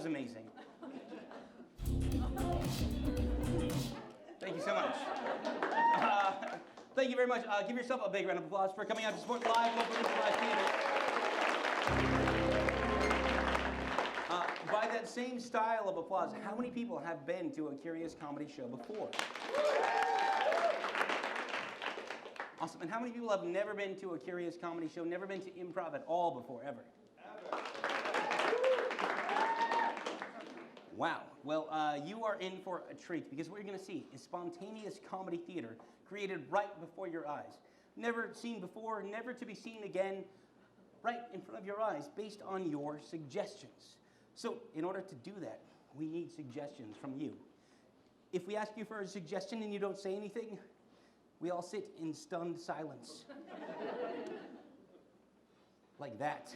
was amazing. Thank you so much. Thank you very much. Give yourself a big round of applause for coming out to support live local improvised theater. By that same style of applause, how many people have been to a Curious Comedy show before? Awesome. And how many people have never been to a Curious Comedy show, never been to improv at all before, ever? Wow. Well, you are in for a treat because what you're going to see is spontaneous comedy theater created right before your eyes. Never seen before, never to be seen again, right in front of your eyes based on your suggestions. So in order to do that, we need suggestions from you. If we ask you for a suggestion and you don't say anything, we all sit in stunned silence. Like that.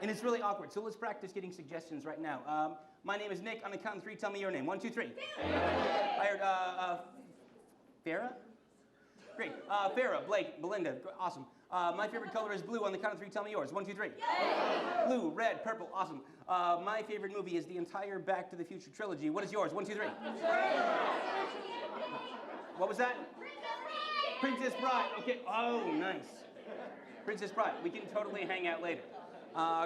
And it's really awkward, so let's practice getting suggestions right now. My name is Nick. On the count of 3, tell me your name. 1, 2, 3. I heard, Farrah? Great. Farrah, Blake, Belinda. Awesome. My favorite color is blue. On the count of 3, tell me yours. 1, 2, 3. Blue, red, purple. Awesome. My favorite movie is the entire Back to the Future trilogy. What is yours? 1, 2, 3. What was that? Princess Bride. Okay. Oh, nice. Princess Bride. We can totally hang out later.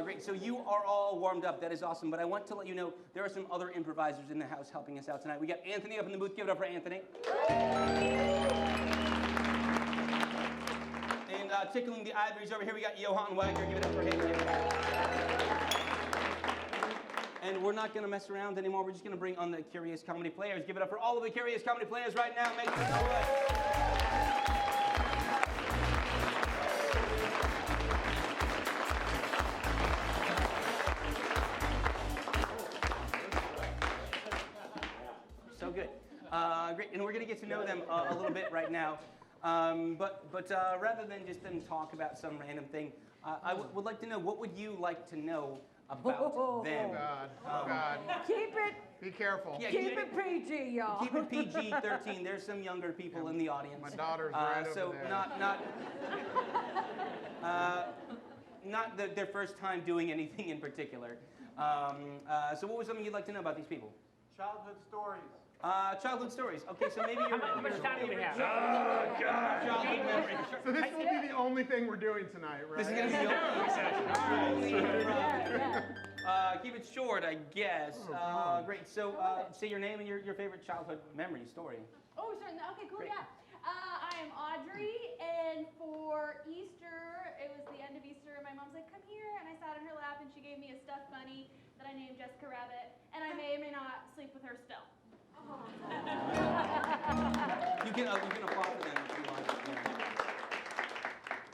Great. So you are all warmed up. That is awesome. But I want to let you know there are some other improvisers in the house helping us out tonight. We got Anthony up in the booth. Give it up for Anthony. And tickling the ivories over here, we got Johan Wagner. Give it up for him. And we're not going to mess around anymore. We're just going to bring on the Curious Comedy players. Give it up for all of the Curious Comedy players right now. Make some noise. So good. Great. And we're going to get to know them a little bit right now. But rather than just them talk about some random thing, I would like to know, what would you like to know about them? Oh, God. Oh, God. Keep it. Be careful. Yeah, keep it PG, y'all. Keep it PG-13. There's some younger people in the audience. My daughter's right so over there. Not their first time doing anything in particular. So what was something you'd like to know about these people? Childhood stories. Childhood stories. Okay, so maybe you're... How much time do we have? Oh, God. Childhood memory. So this will be the only thing we're doing tonight, right? This is going to be the only keep it short, I guess. Great. So say your name and your favorite childhood memory story. Oh, sure. Okay, cool. Great. Yeah. I am Audrey, and for Easter, it was the end of Easter, and my mom's like, "Come here," and I sat on her lap, and she gave me a stuffed bunny that I named Jessica Rabbit, and I may or may not sleep with her still. You can applaud for them if you want.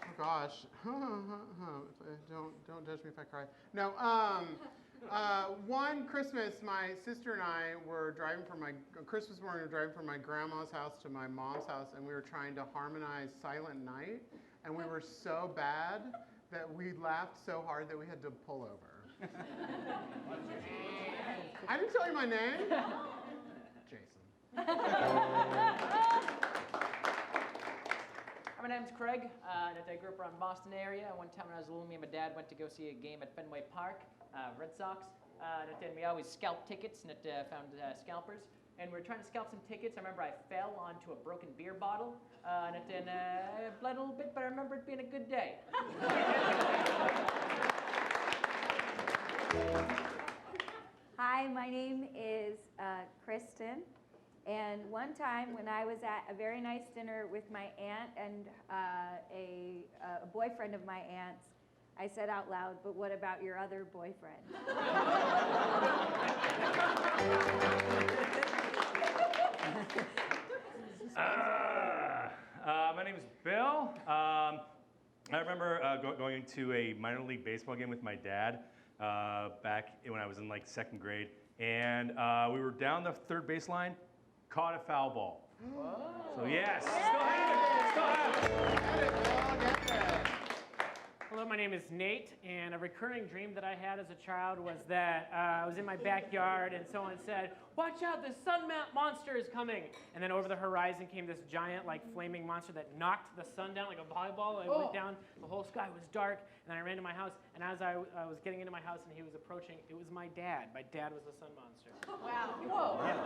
Oh gosh. Don't judge me if I cry. No. One Christmas, my sister and I were driving from Christmas morning. We were driving from my grandma's house to my mom's house, and we were trying to harmonize Silent Night, and we were so bad that we laughed so hard that we had to pull over. I didn't tell you my name. Jason. My name's Craig. I grew up around Boston area. One time when I was little, me and my dad went to go see a game at Fenway Park, Red Sox. And we always scalped tickets and found scalpers. And we were trying to scalp some tickets. I remember I fell onto a broken beer bottle. And it bled a little bit, but I remember it being a good day. Hi, my name is Kristen. And one time when I was at a very nice dinner with my aunt and a boyfriend of my aunt's, I said out loud, "But what about your other boyfriend?" My name is Bill. I remember going to a minor league baseball game with my dad back when I was in like 2nd grade. And we were down the third baseline, caught a foul ball. Whoa. So yes, still have it. Hello, my name is Nate, and a recurring dream that I had as a child was that I was in my backyard and someone said, "Watch out, the sun monster is coming." And then over the horizon came this giant, like, flaming monster that knocked the sun down like a volleyball. It went down, the whole sky was dark, and then I ran to my house, and as I was getting into my house and he was approaching, it was my dad. My dad was the sun monster. Wow. Whoa. And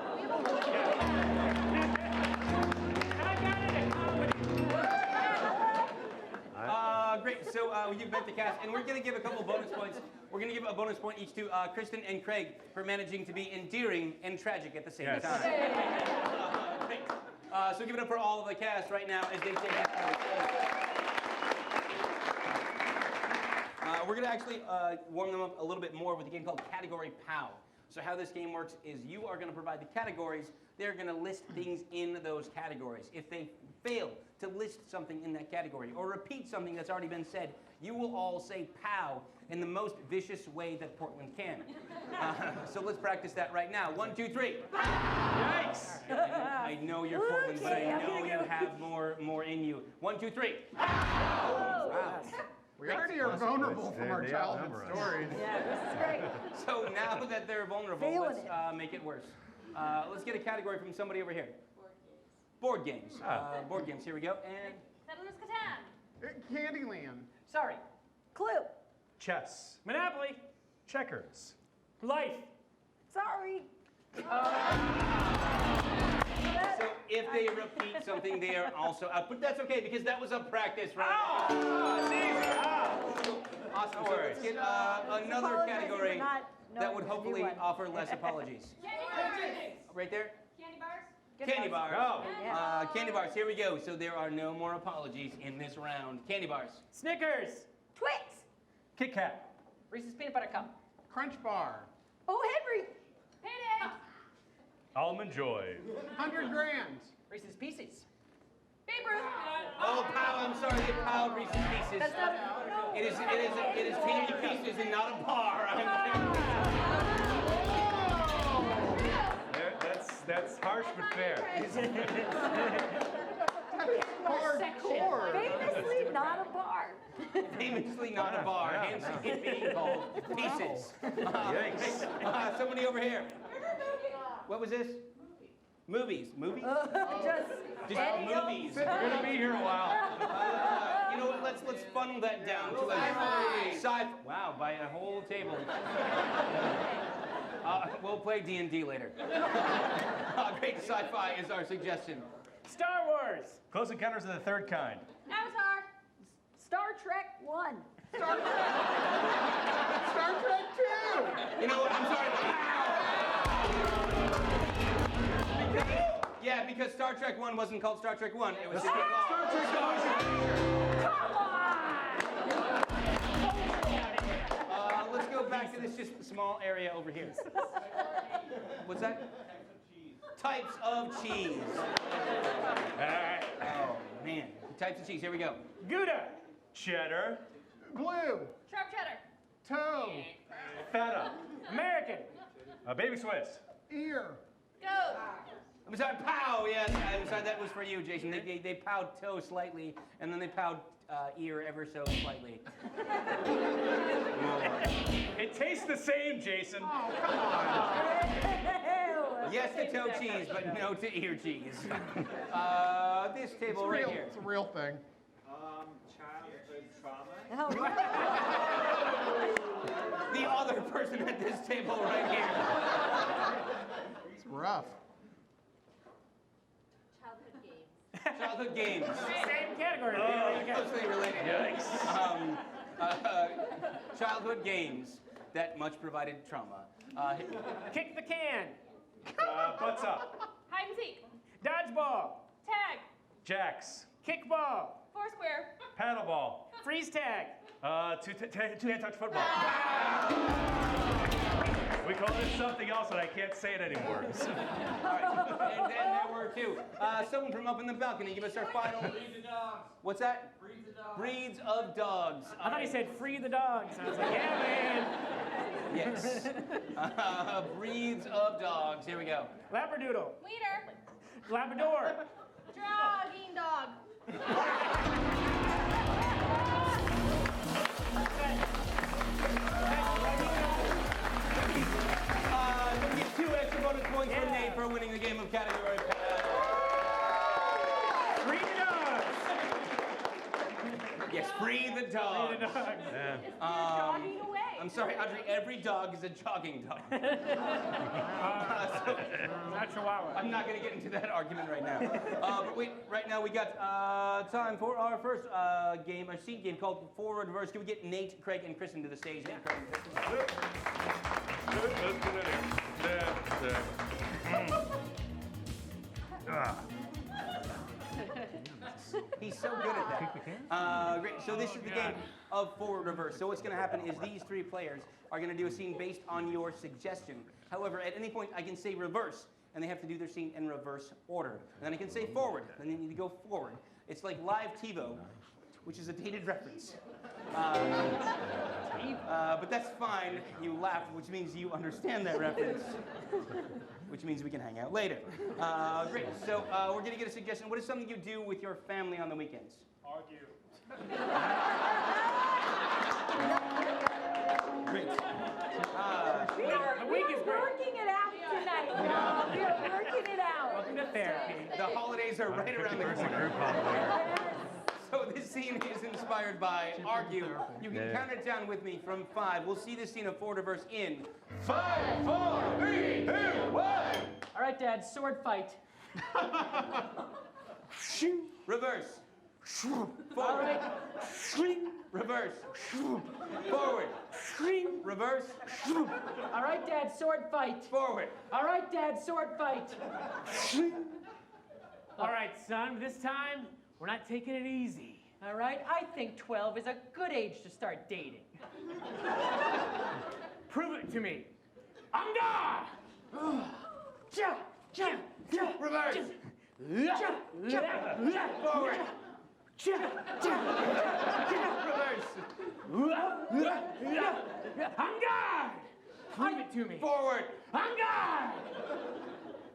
I got it in comedy. Great. So we give back the cast, and we're going to give a couple bonus points. We're going to give a bonus point each to Kristen and Craig for managing to be endearing and tragic at the same time. Great. So give it up for all of the cast right now as they take it. We're going to actually warm them up a little bit more with a game called Category POW. So how this game works is you are going to provide the categories. They're going to list things in those categories. If they fail to list something in that category or repeat something that's already been said, you will all say POW in the most vicious way that Portland can. So let's practice that right now. 1, 2, 3. Yikes! I know you're Portland, but I know you have more in you. 1, 2, 3. Wow. We already are vulnerable from our childhood stories. Yeah, this is great. So now that they're vulnerable, let's make it worse. Let's get a category from somebody over here. Board games. Board games. Here we go. And Settlers Catan. Candyland. Sorry. Clue. Chess. Monopoly. Checkers. Life. Sorry. so if they repeat something, they are also out. But that's okay because that was a practice, right? Awesome. So let's get another category that would hopefully offer less apologies. Right there? Candy bars. Candy bars. Go. Candy bars. Here we go. So there are no more apologies in this round. Candy bars. Snickers. Twix. Kit Kat. Reese's Peanut Butter Cup. Crunch Bar. Oh, Henry. Payday. Almond Joy. 100 grand. Reese's Pieces. Babe Ruth. Oh, pow! I'm sorry, they powed Reese's Pieces. That's not It is candy pieces and not a bar. That's harsh but fair. Hardcore. famously not a bar. Famously not a bar. Hence it being called Pieces. Yikes. Somebody over here. What was this? Movies. Movies? Just any old movies. We're gonna be here a while. You know what? Let's funnel that down to a sci-fi. Wow, by a whole table. We'll play D&D later. Great sci-fi is our suggestion. Star Wars. Close Encounters of the Third Kind. Avatar. Star Trek 1. Star Trek 2. You know what? I'm sorry. Because Star Trek 1 wasn't called Star Trek 1. It was Star Trek 1. Let's go back to this just small area over here. What's that? Types of cheese. Oh, man. Types of cheese. Here we go. Gouda. Cheddar. Blue. Sharp cheddar. Toe. Feta. American. Baby Swiss. Ear. Go. I'm sorry, pow, yes. I'm sorry, that was for you, Jason. They powed toe slightly, and then they powed ear ever so slightly. It tastes the same, Jason. Oh, come on. Yes to toe cheese, but no to ear cheese. This table right here. It's a real thing. Childhood trauma. The other person at this table right here. It's rough. Childhood games. Childhood games. Same category. Closely related. Yikes. Childhood games that much provided trauma. Kick the can. Butts Up. Hide and seek. Dodgeball. Tag. Jacks. Kickball. Foursquare. Paddleball. Freeze tag. Two-hand touch football. We call this something else, and I can't say it anymore. All right. And then there were two. Someone from up in the balcony, give us our final. Breeds of dogs. What's that? Breeds of dogs. Breeds of dogs. I thought he said free the dogs. I was like, yeah, man. Yes. Breeds of dogs. Here we go. Labradoodle. Wiener. Labrador. Jogging dog. Yes, free the dogs. Free the dogs. Yeah. It's jogging away. I'm sorry, Audrey, every dog is a jogging dog. Not Chihuahua. I'm not going to get into that argument right now. But wait, right now we got time for our first game, a seed game called Forward Reverse. Can we get Nate, Craig, and Kristen to the stage? Nate, Craig, and Kristen. He's so good at that. Great. So this is the game of Forward Reverse. So what's going to happen is these three players are going to do a scene based on your suggestion. However, at any point I can say reverse, and they have to do their scene in reverse order. And then I can say forward, and they need to go forward. It's like live TiVo, which is a dated reference. But that's fine. You laughed, which means you understand that reference. Which means we can hang out later. Great. So we're going to get a suggestion. What is something you do with your family on the weekends? Argue. Great. We are working it out tonight, y'all. We are working it out. Welcome to therapy. The holidays are right around the corner. So this scene is inspired by Argue. You can count it down with me from 5. We'll see this scene of Forward Reverse in 5, 4, 3, 2, 1. All right, Dad, sword fight. Reverse. All Forward. right. Reverse. Forward. Reverse. All right, Dad, sword fight. Forward. All right, Dad, sword fight. All right, son, this time, we're not taking it easy. All right, I think 12 is a good age to start dating. Prove it to me. Anga! Reverse. Forward. Reverse. Anga! Prove it to me. Forward. Anga!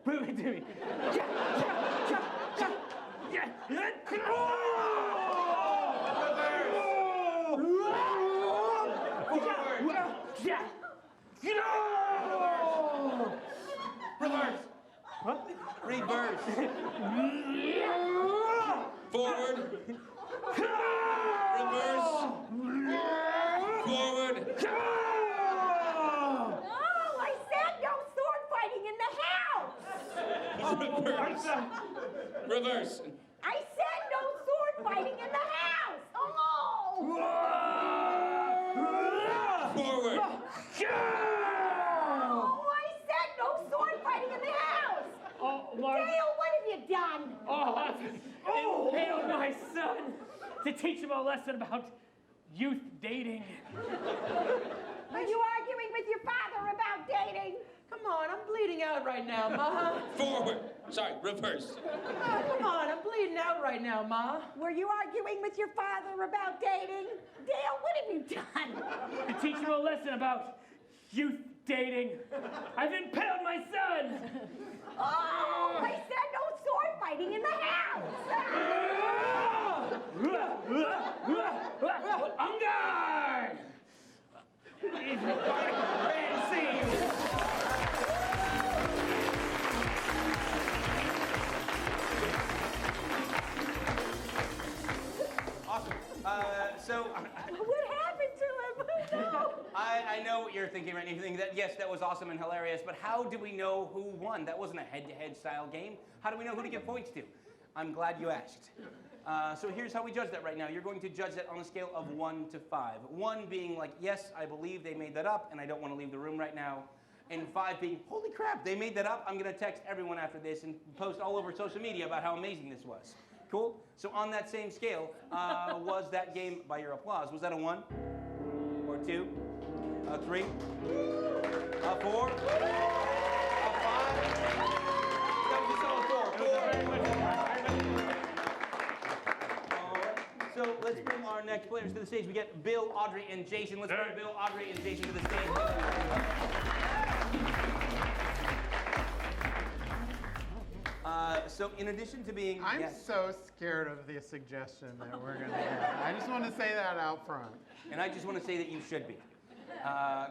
Prove it to me. Reverse. Reverse. Forward. Reverse. Forward. Oh, I said no sword fighting in the house. Reverse. Reverse. I said no sword fighting in the house. Oh. Forward. Oh, I said no sword fighting in the house. Oh, Mark. Dale, what have you done? Oh, I've impaled my son to teach him a lesson about youth dating. Are you arguing with your father about dating? Come on, I'm bleeding out right now, Ma. Forward. Sorry, reverse. Oh, come on, I'm bleeding out right now, Ma. Were you arguing with your father about dating? Dale, what have you done? To teach him a lesson about youth dating. I've impaled my son. Oh, I said no sword fighting in the house. On guard! Grand scene. Awesome. What happened to him? Oh, no. I know what you're thinking right now. You're thinking that, yes, that was awesome and hilarious, but how do we know who won? That wasn't a head-to-head style game. How do we know who to give points to? I'm glad you asked. So here's how we judge that right now. You're going to judge that on a scale of 1 to 5. 1 being like, yes, I believe they made that up, and I don't want to leave the room right now. And 5 being, holy crap, they made that up. I'm going to text everyone after this and post all over social media about how amazing this was. Cool? So on that same scale, was that game, by your applause, was that a 1? Or 2? A 3? A 4? A 5? That was just all a 4. So let's bring our next players to the stage. We get Bill, Audrey, and Jason. Let's bring Bill, Audrey, and Jason to the stage. So in addition to being... I'm yes. so scared of the suggestion that we're going to get. I just want to say that out front. And I just want to say that you should be.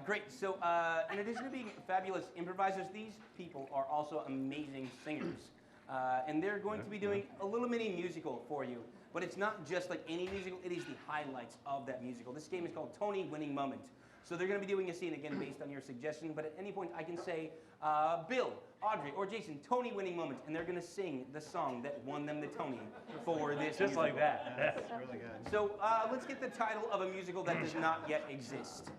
Great. So in addition to being fabulous improvisers, these people are also amazing singers. And they're going to be doing a little mini musical for you. But it's not just like any musical, it is the highlights of that musical. This game is called Tony Winning Moment. So they're going to be doing a scene, again, based on your suggestion, but at any point I can say, Bill, Audrey, or Jason, Tony Winning Moment, and they're going to sing the song that won them the Tony for this Just musical. like that. That's really good. So let's get the title of a musical that does not yet exist.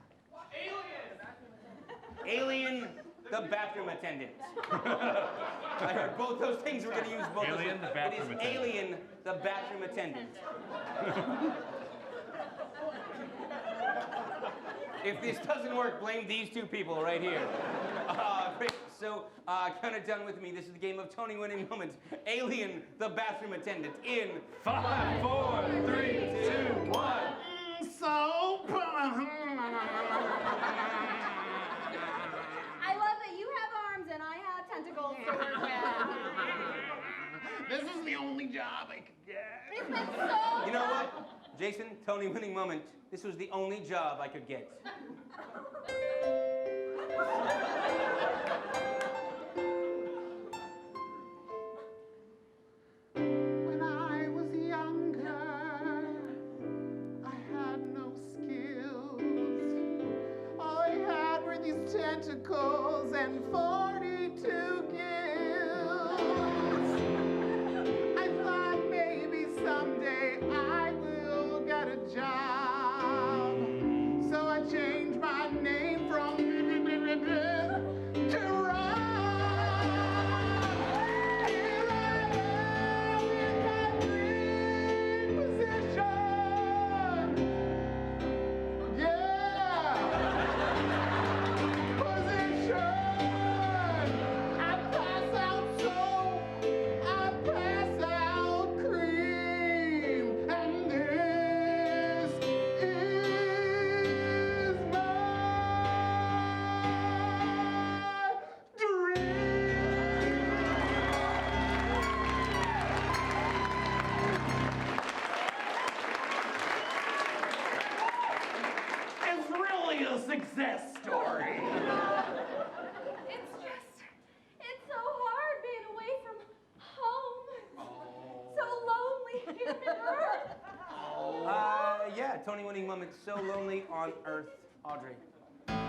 Alien, the bathroom attendant. I heard both those things we're going to use both. Alien, the bathroom It is attendant. Alien, the bathroom attendant. If this doesn't work, blame these two people right here. Great. So, count it down with me. This is the game of Tony Winning Moments. Alien, the bathroom attendant. In 5, 4, 3, 2, 1. I love that you have arms and I have tentacles to work with. This is the only job I could get. It's been so You know what? Jason, Tony Winning Moment. This was the only job I could get. When I was younger, I had no skills. All I had were these tentacles and 42 gills. I thought maybe someday I will get a job. So I changed my name from to Rob. Here I am in my dream position. Yeah. Position. I pass out soap. I pass out cream. And this is my dream. It's really a success story. It's so hard being away from home. So lonely here on Earth. Yeah, Tony Winning Moment. So lonely on Earth, Audrey. Nobody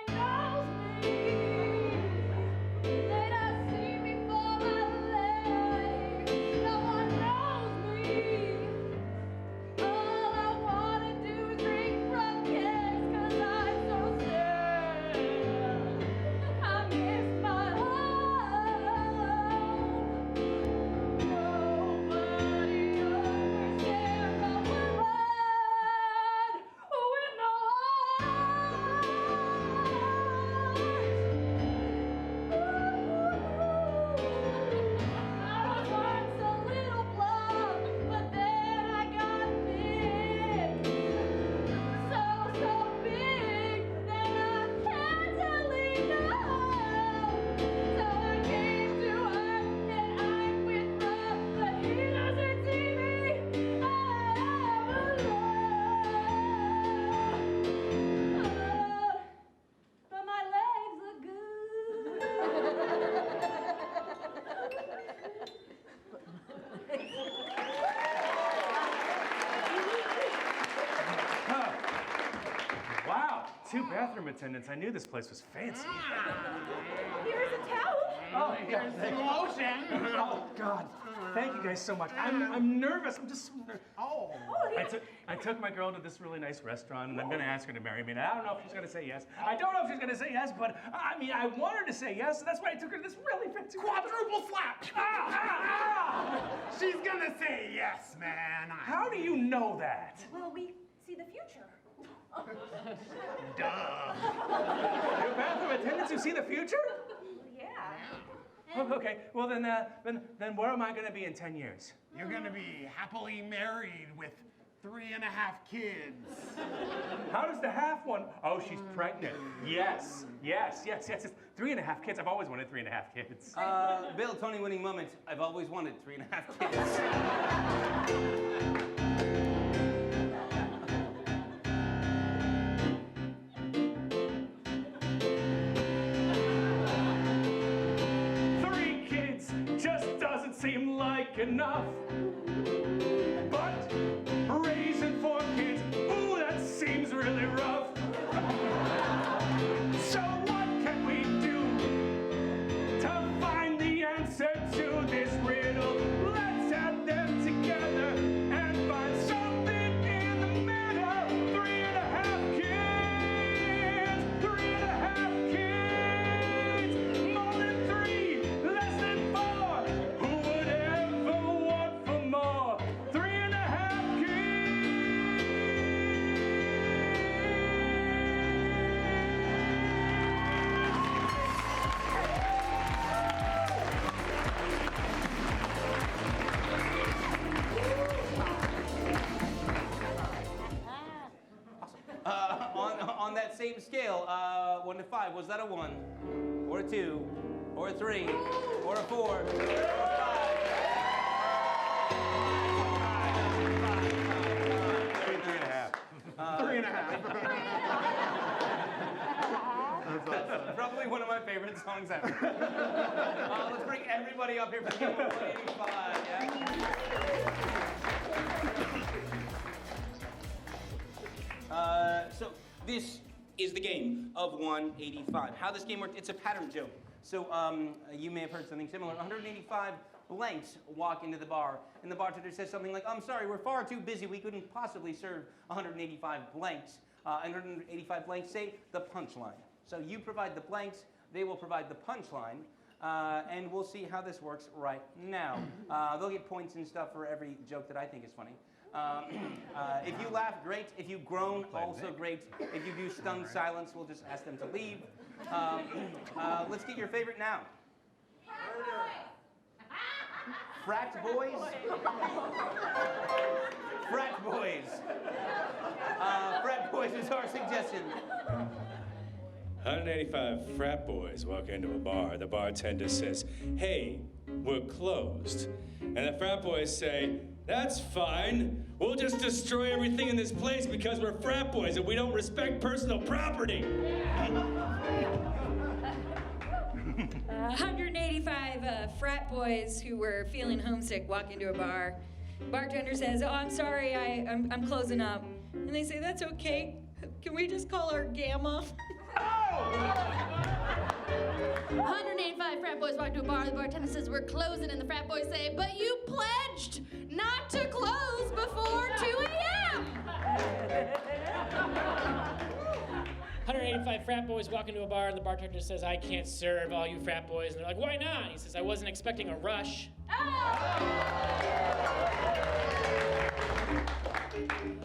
knows me. They don't see me for my life. No one knows me. All I wanna do is drink from cans 'cause I'm so sad. I miss my home. Nobody understands how we're run with no I was once a little blob, but then I got big. So big that I can't leave now. So I came to Earth and I'm with Rob, but he doesn't see me. I'm alone. But my legs look Wow, 2 bathroom attendants. I knew this place was fancy. Here's a towel. Oh, yeah. Some lotion. Oh, God. Thank you guys so much. I'm nervous. I'm just so nervous. Oh. I took my girl to this really nice restaurant, and I'm going to ask her to marry me. And I don't know if she's going to say yes. I don't know if she's going to say yes, but I mean, I want her to say yes, so that's why I took her to this really fancy Quadruple slap. She's gonna say yes, man. How do you know that? Well, we see the future. Duh. Your bathroom attendants who see the future? Yeah. Oh, okay, well then where am I going to be in 10 years? You're gonna be happily married with 3.5 kids. How does the half one? Oh, she's pregnant. Yes. 3.5 kids. I've always wanted 3.5 kids. Bill, Tony Winning Moment. I've always wanted 3.5 kids. like enough. But raising 4 kids, ooh, that seems really rough. So what can we do to find the answer to this riddle? Let's add them together and find something in the middle. 3.5 kids, 3.5 kids, more than 3, less than 4. Who would ever want for more? 3.5 On that same scale, 1 to 5, was that a 1, or a 2, or a 3, or a 4, or a 5? 3.5. That's probably one of my favorite songs ever. Let's bring everybody up here for the game of 185. So this is the game of 185. How this game works, it's a pattern joke. So you may have heard something similar. 185 blanks walk into the bar, and the bartender says something like, "I'm sorry, we're far too busy. We couldn't possibly serve 185 blanks." 185 blanks say the punchline. So you provide the blanks, they will provide the punchline, and we'll see how this works right now. They'll get points and stuff for every joke that I think is funny. If you laugh, great. If you groan, also great. If you do stunned silence, we'll just ask them to leave. Let's get your favorite now. Frat boys? Frat boys. Frat boys is our suggestion. 185 frat boys walk into a bar. The bartender says, "Hey, we're closed." And the frat boys say, "That's fine. We'll just destroy everything in this place because we're frat boys and we don't respect personal property." 185 frat boys who were feeling homesick walk into a bar. Bartender says, "Oh, I'm sorry, I'm closing up." And they say, "That's okay. Can we just call her Gamma?" 185 frat boys walk to a bar. The bartender says, "We're closing," and the frat boys say, "But you pledged not to close before 2 a.m." 185 frat boys walk into a bar, and the bartender says, "I can't serve all you frat boys." And they're like, "Why not?" He says, "I wasn't expecting a rush."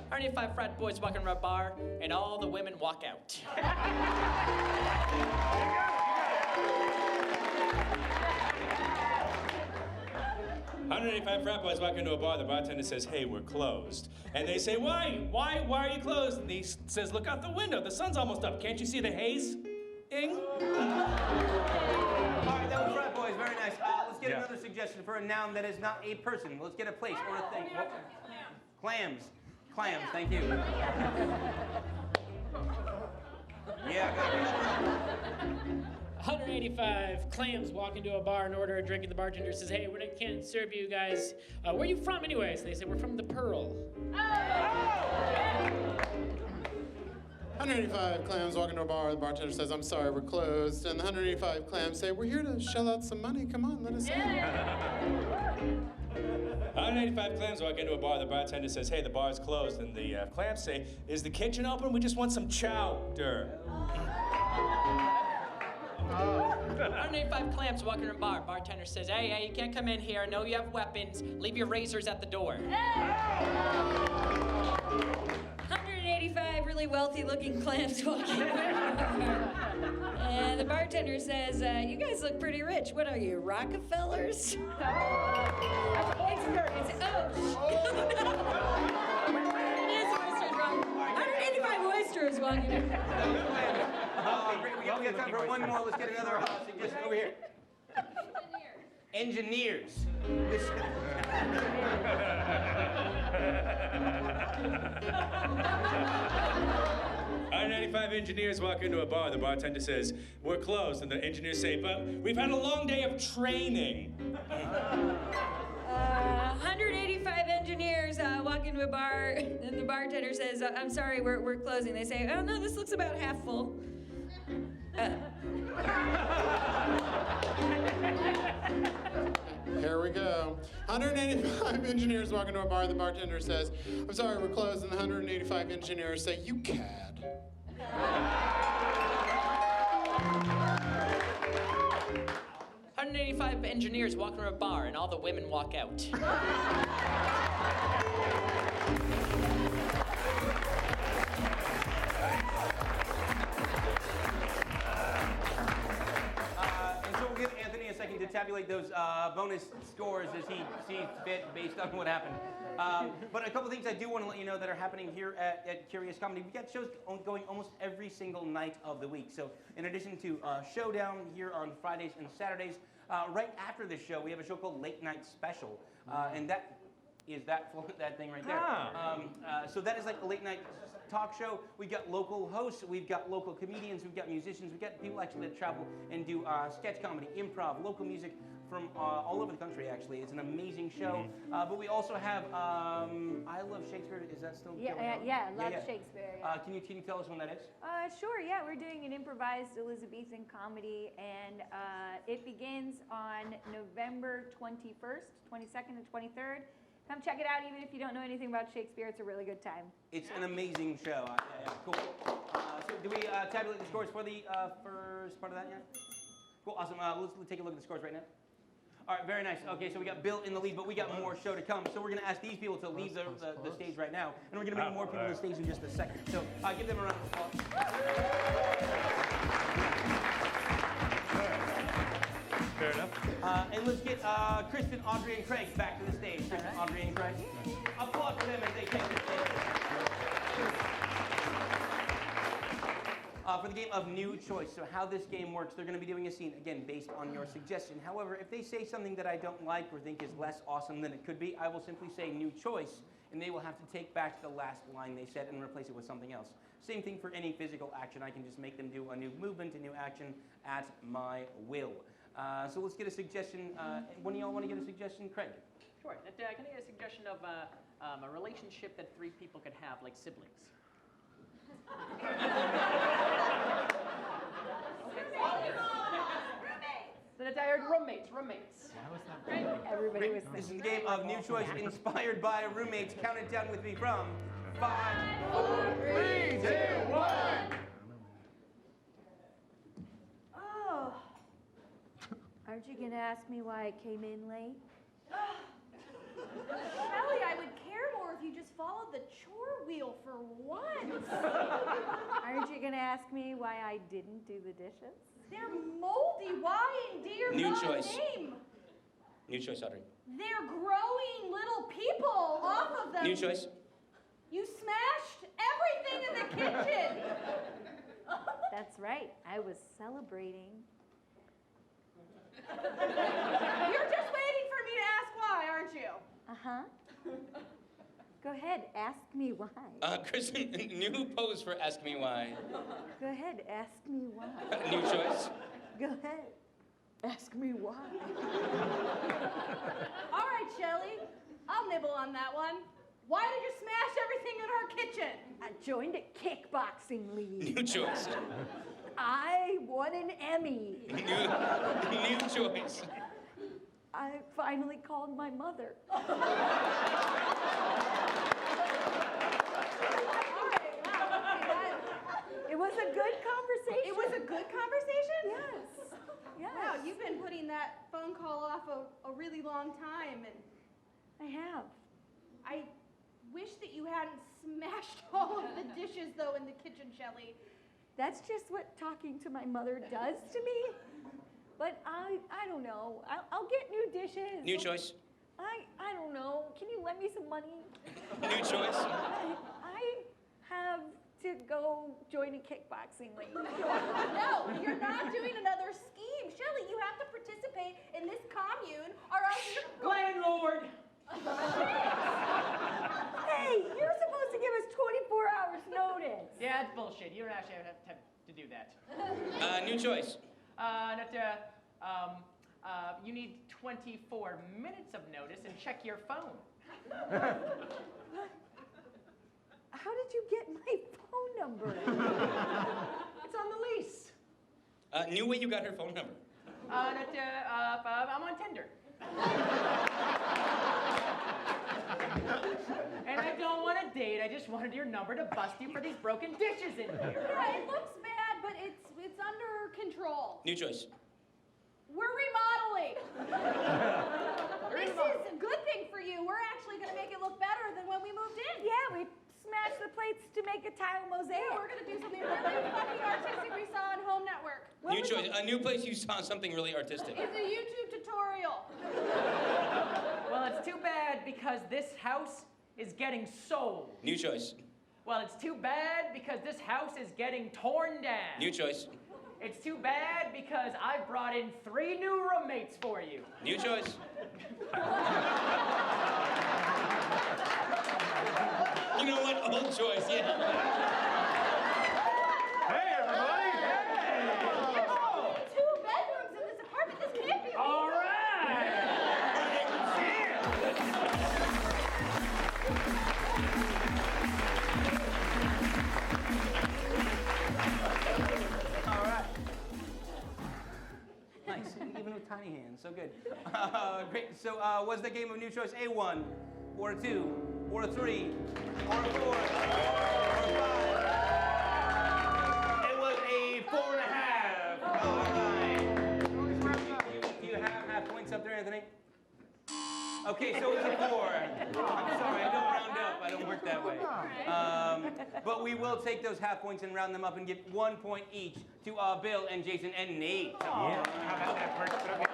185 frat boys walk into a bar, and all the women walk out. 185 frat boys walk into a bar. The bartender says, "Hey, we're closed." And they say, "Why? Why are you closed?" And he says, "Look out the window. The sun's almost up. Can't you see the haze?" Ing. All right, that was frat boys. Very nice. Let's get another suggestion for a noun that is not a person. Let's get a place or a thing. Clams. Clams. Thank you. Yeah. 185 clams walk into a bar and order a drink, and the bartender says, "Hey, we can't serve you guys. Where are you from anyways?" And they say, "We're from the Pearl." 185 clams walk into a bar. The bartender says, "I'm sorry, we're closed." And the 185 clams say, "We're here to shell out some money. Come on, let us in." 185 clams walk into a bar. The bartender says, "Hey, the bar's closed." And the clams say, "Is the kitchen open? We just want some chowder." 185 clams walk into a bar. Bartender says, hey, you can't come in here. I know you have weapons. Leave your razors at the door. 185 really wealthy-looking clams walking into a bar. And the bartender says, "You guys look pretty rich. What are you, Rockefellers?" It's 185 oysters walking in. We got time for one more. Let's get another suggestion over here. Engineers. 195 engineers walk into a bar. The bartender says, "We're closed." And the engineers say, "But we've had a long day of training." 185 engineers walk into a bar, and the bartender says, I'm sorry, we're closing. They say, oh no, this looks about half full. Here we go. 185 engineers walk into a bar. The bartender says, I'm sorry, we're closed. And the 185 engineers say, you cad. 185 engineers walk into a bar and all the women walk out. And so we'll give Anthony a second to tabulate those bonus scores as he sees fit based on what happened. But a couple things I do want to let you know that are happening here at Curious Comedy. We've got shows going almost every single night of the week. So in addition to Showdown here on Fridays and Saturdays, right after this show, we have a show called Late Night Special. And that is that thing right there. So that is like a late night talk show. We've got local hosts, we've got local comedians, we've got musicians, we've got people actually that travel and do sketch comedy, improv, local music from all over the country, actually. It's an amazing show. But we also have I Love Shakespeare. Is that still going on? Yeah, Love Shakespeare. Yeah. Can you tell us when that is? Sure, yeah. We're doing an improvised Elizabethan comedy, and it begins on November 21st, 22nd, and 23rd. Come check it out, even if you don't know anything about Shakespeare. It's a really good time. It's an amazing show. Cool. So do we tabulate the scores for the first part of that yet? Cool, awesome. Let's take a look at the scores right now. All right, very nice. Okay, so we got Bill in the lead, but we got more show to come. So we're going to ask these people to leave the stage right now, and we're going to bring more people to the stage in just a second. So give them a round of applause. Fair enough. And let's get Kristen, Audrey, and Craig back to the stage. Kristen, Audrey, and Craig. Applause for them as they take the stage. For the game of New Choice. So how this game works, they're going to be doing a scene, again, based on your suggestion. However, if they say something that I don't like or think is less awesome than it could be, I will simply say New Choice, and they will have to take back the last line they said and replace it with something else. Same thing for any physical action. I can just make them do a new movement, a new action at my will. So let's get a suggestion. When do y'all want to get a suggestion? Craig? Sure. Can I get a suggestion of a relationship that three people could have, like siblings? Then I heard roommates. Everybody was This is the game of New Choice inspired by roommates. Count it down with me from 5, 4, 3, 2, 1. Oh. Aren't you going to ask me why I came in late? Shelly, I would care more if you just followed the chore wheel for once. Aren't you going to ask me why I didn't do the dishes? They're moldy. Why in dear New God's choice. name? New choice, Audrey. They're growing little people off of them. New choice. You smashed everything in the kitchen. That's right. I was celebrating. You're just waiting for me to ask why, aren't you? Uh-huh. Go ahead, ask me why. Kristen, new pose for Ask Me Why. Go ahead, ask me why. New choice. Go ahead, ask me why. All right, Shelly. I'll nibble on that one. Why did you smash everything in our kitchen? I joined a kickboxing league. New choice. I won an Emmy. New choice. I finally called my mother. All right, wow. It was a good conversation. It was a good conversation? Yes. Yes. Wow, you've been putting that phone call off a really long time, and I have. I wish that you hadn't smashed all of the dishes, though, in the kitchen, Shelly. That's just what talking to my mother does to me. But I don't know. I'll get new dishes. New choice. I don't know. Can you lend me some money? New choice. I have to go join a kickboxing league. No, you're not doing another scheme. Shelly, you have to participate in this commune, or else you're... Landlord! Hey, you're supposed to give us 24 hours notice. Yeah, it's bullshit. You don't actually have to do that. New choice. You need 24 minutes of notice and check your phone. How did you get my phone number? It's on the lease. New way you got her phone number. I'm on Tinder. And I don't want a date. I just wanted your number to bust you for these broken dishes in here. Yeah, it looks bad, but it's under control. New choice. We're remodeling. This is a good thing for you. We're actually going to make it look better than when we moved in. Yeah, we smashed the plates to make a tile mosaic. Yeah, we're going to do something really fucking artistic we saw on Home Network. New choice. A new place you saw something really artistic. It's a YouTube tutorial. Well, it's too bad because this house is getting sold. New choice. Well, it's too bad because this house is getting torn down. New choice. It's too bad because I brought in 3 new roommates for you. New choice. You know what? Old choice, yeah. Hey, everybody! There's only 2 bedrooms in this apartment. This can't be All right. All right. Nice, even with tiny hands, so good. Great. So, was the game of new choice a 1, or a 2, or a 3, or a 4, or a 5? It was a 4.5. All right. Do you have half points up there, Anthony? Okay, so it was a 4. I'm sorry, I don't round up. I don't work that way. But we will take those half points and round them up and give 1 point each to Bill and Jason and Nate. Yeah. How about that first? Okay.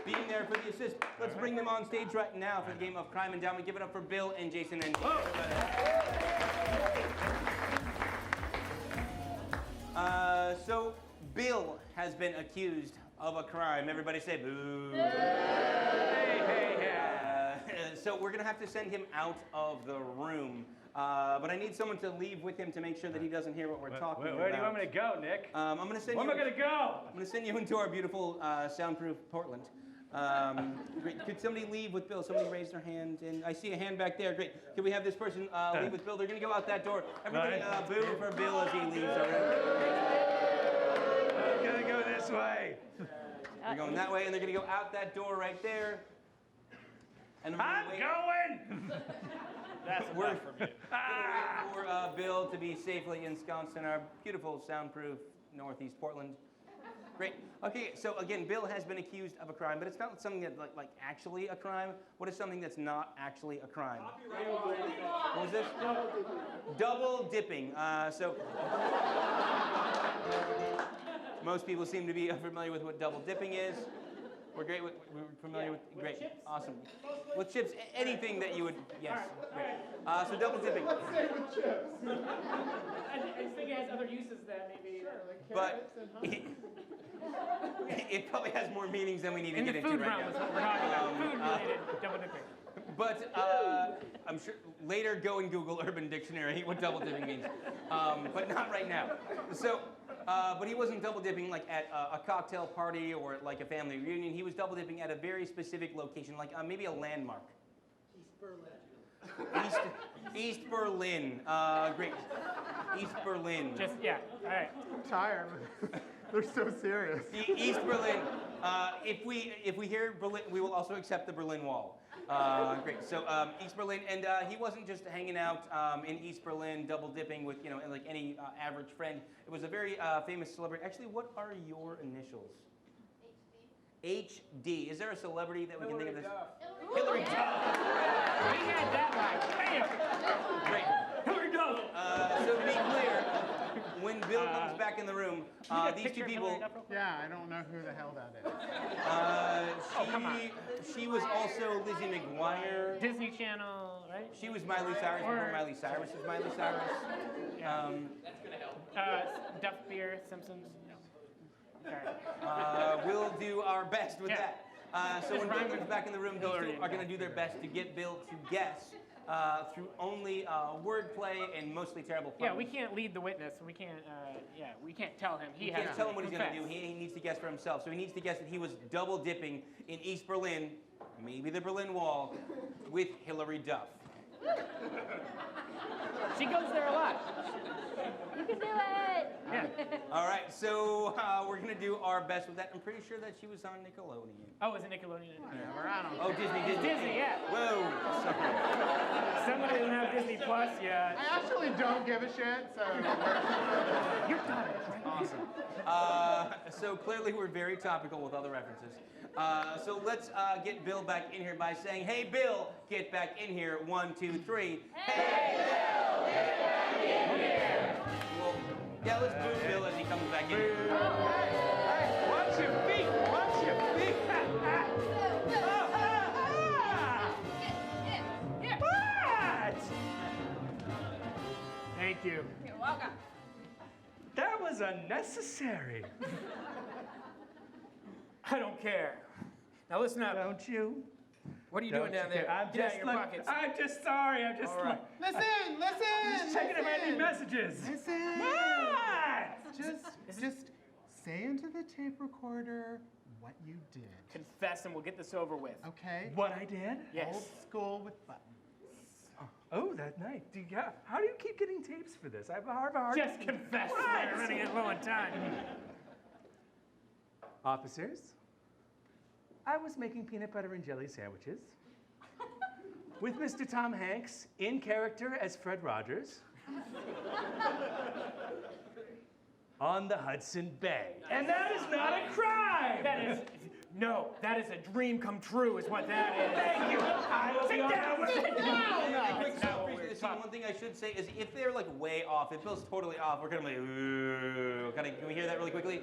Being there for the assist. Let's bring them on stage right now for the game of Crime and Down. We give it up for Bill and Jason and Nate. So Bill has been accused of a crime. Everybody say boo. So we're gonna have to send him out of the room. But I need someone to leave with him to make sure that he doesn't hear what we're talking about. Where do you want me to go, Nick? I'm gonna send Where you. am I going to go? I'm gonna send you into our beautiful soundproof Portland. Great. Could somebody leave with Bill? Somebody raise their hand, and I see a hand back there. Great. Can we have this person leave with Bill? They're gonna go out that door. Everybody, boo for Bill as he leaves already. I'm going to go this way. They're going that way, and they're gonna go out that door right there. And I'm going! That's We're enough for me. wait for Bill to be safely ensconced in our beautiful soundproof Northeast Portland. Great. Okay, so again, Bill has been accused of a crime, but it's not something that's like actually a crime. What is something that's not actually a crime? What was this? Double dipping. So most people seem to be familiar with what double dipping is. We're familiar with, great, awesome. With chips, anything that you would, yes, great. So double dipping. I just think it has other uses that maybe. But it probably has more meanings than we need to In the get into food right realm now. is what we're talking about. Food-related double dipping. But I'm sure later go and Google Urban Dictionary what double dipping means. But not right now. So, but he wasn't double dipping like at a cocktail party or at like a family reunion. He was double dipping at a very specific location, like maybe a landmark. East Berlin. Great. East Berlin. Just, yeah, all right. I'm tired. They're so serious. East Berlin. If we hear Berlin, we will also accept the Berlin Wall. Great. So East Berlin, and he wasn't just hanging out in East Berlin, double dipping with like any average friend. It was a very famous celebrity. Actually, what are your initials? HD. Is there a celebrity that we can think of this? Hillary Duff. We had that right. Bam! Great. Hillary Duff. So to be clear, when Bill comes back in the room, these two people. Yeah, I don't know who the hell that is. She was also Lizzie McGuire. Disney Channel, right? She was Miley Cyrus before Miley Cyrus was Miley Cyrus. That's going to help. Duff Beer, Simpsons. We'll do our best with that. So when Bill comes back in the room, these two are going to do their best to get Bill to guess through only wordplay and mostly terrible puns. Yeah, we can't lead the witness. We can't. We can't tell him. We can't tell him what he's going to do. He needs to guess for himself. So he needs to guess that he was double dipping in East Berlin, maybe the Berlin Wall, with Hillary Duff. She goes there a lot. You can do it. Yeah. All right, so we're going to do our best with that. I'm pretty sure that she was on Nickelodeon. Oh, is it Nickelodeon? Whatever, I don't Oh, Disney. Disney, yeah. Whoa. Sorry. Somebody doesn't have Disney Plus yet. I actually don't give a shit, so. You're done. Awesome. So clearly we're very topical with all the references. So let's get Bill back in here by saying, "Hey, Bill, get back in here." 1, 2, 3. Hey, Bill, get back in here. Well, yeah, let's boo Bill as he comes back in here. Hey, watch your feet! Watch your feet! What? Thank you. You're welcome. That was unnecessary. I don't care. Now listen up. Don't you? What are you Don't doing down you care? there? I'm Get out just of your look, pockets. I'm just sorry. I'm just All right. Listen. just checking if I had any messages. Listen. What? Just say into the tape recorder what you did. Confess and we'll get this over with. Okay? What I did? Yes. Old school with buttons. Oh, that's nice. How do you keep getting tapes for this? I have a hard Just confess. What? We're running low on time. Officers, I was making peanut butter and jelly sandwiches with Mr. Tom Hanks in character as Fred Rogers on the Hudson Bay. And that is not a crime! That is a dream come true is what that is. Thank you! I will be on that way. Quick stop for the scene. One thing I should say is if they're like way off, if Bill's totally off, we're gonna be like, ooh. Can we hear that really quickly?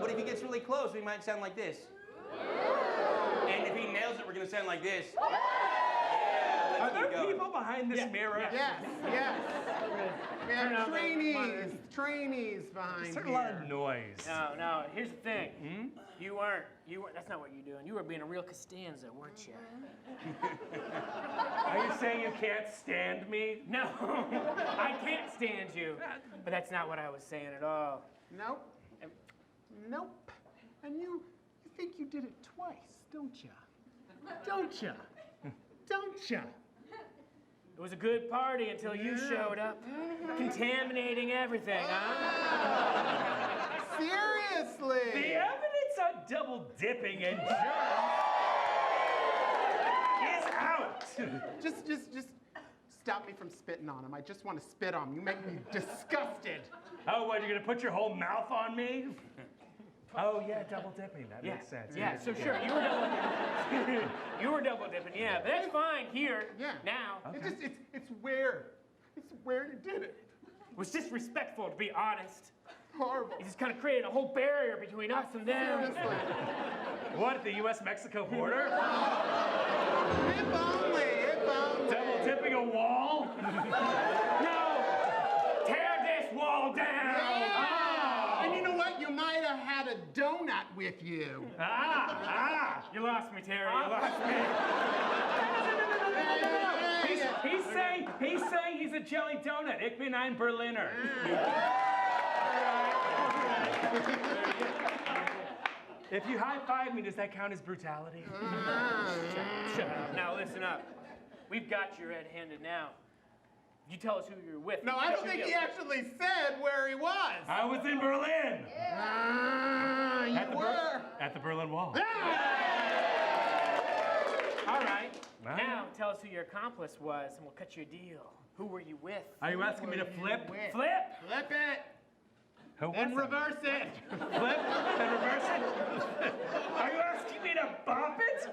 But if he gets really close, we might sound like this. And if he nails it, we're gonna sound like this. Yeah, Are let's keep there going. people behind this mirror? Yes. We Turn have on the monitors. trainees behind There's here. a lot of noise. No, here's the thing. You weren't, that's not what you're doing. You were being a real Costanza, weren't you? Are you saying you can't stand me? No, I can't stand you. But that's not what I was saying at all. Nope. Nope. And you think you did it twice, don't ya? Don't ya? Don't ya? It was a good party until you showed up, contaminating everything, huh? Seriously? The evidence on double dipping and germs is out. Just stop me from spitting on him. I just want to spit on him. You make me disgusted. Oh, what, you're gonna put your whole mouth on me? Oh yeah, double dipping. That makes sense. Yeah, so sure, you were double dipping. You were double dipping, yeah, but that's fine here, now. Okay. It's where you did it. It was disrespectful, to be honest. Horrible. It just kind of created a whole barrier between us and them. Seriously. What, at the U.S.-Mexico border? If only. Double dipping a wall? No! Tear this wall down! Yeah. And you know what? You might have had a donut with you. You lost me, Terry, you lost me. He's saying he's a jelly donut. Ich bin ein Berliner. If you high-five me, does that count as brutality? Shut up. Now listen up. We've got you red-handed now. You tell us who you're with. No, I don't think he actually said where he was. I was in Berlin. You were. At the Berlin Wall. All right. Now tell us who your accomplice was, and we'll cut you a deal. Who were you with? Are you asking me to flip? Flip! Flip it. Who And was it? reverse it. Flip and reverse it? Are you asking me to bop it?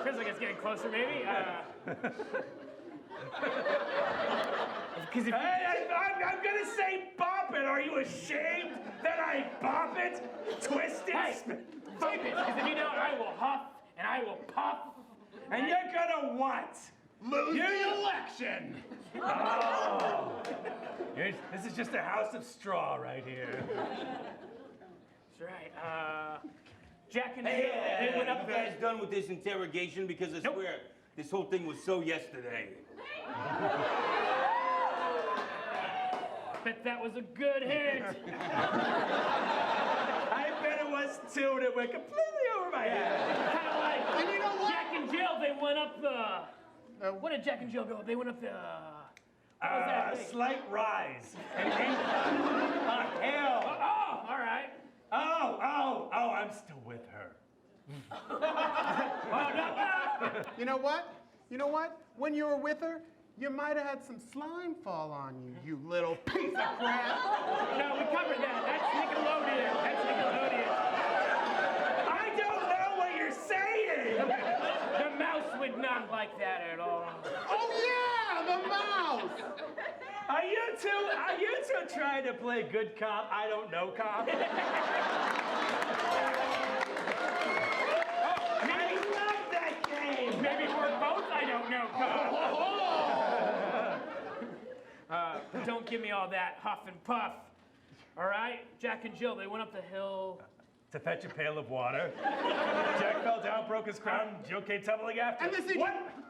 Feels like it's getting closer, maybe. I'm gonna say bop it. Are you ashamed that I bop it? Twist it? Hey, keep it, because if you don't, I will huff and I will puff. And you're gonna what? Lose the election. Oh. This is just a house of straw right here. That's right. Jack and Jill, they went up you guys done with this interrogation? Because I swear, this whole thing was so yesterday. Bet that was a good hit. I bet it was too, and it went completely over my head. Kind of like And you know what? Jack and Jill, they went up the... what did Jack and Jill go up? They went up the... what was that thing? Slight rise. And then a hill. Oh, all right. Oh, I'm still with her. You know what? You know what? When you were with her, you might have had some slime fall on you, you little piece of crap. No, we covered that. That's Nickelodeon. I don't know what you're saying. The mouse would not like that at all. Oh yeah, the mouse. Are you two trying to play good cop, I don't know cop? I love that game. Maybe we're both I don't know cop. Don't give me all that huff and puff. All right? Jack and Jill, they went up the hill. To fetch a pail of water. Jack fell down, broke his crown, Jill came tumbling after. And listen,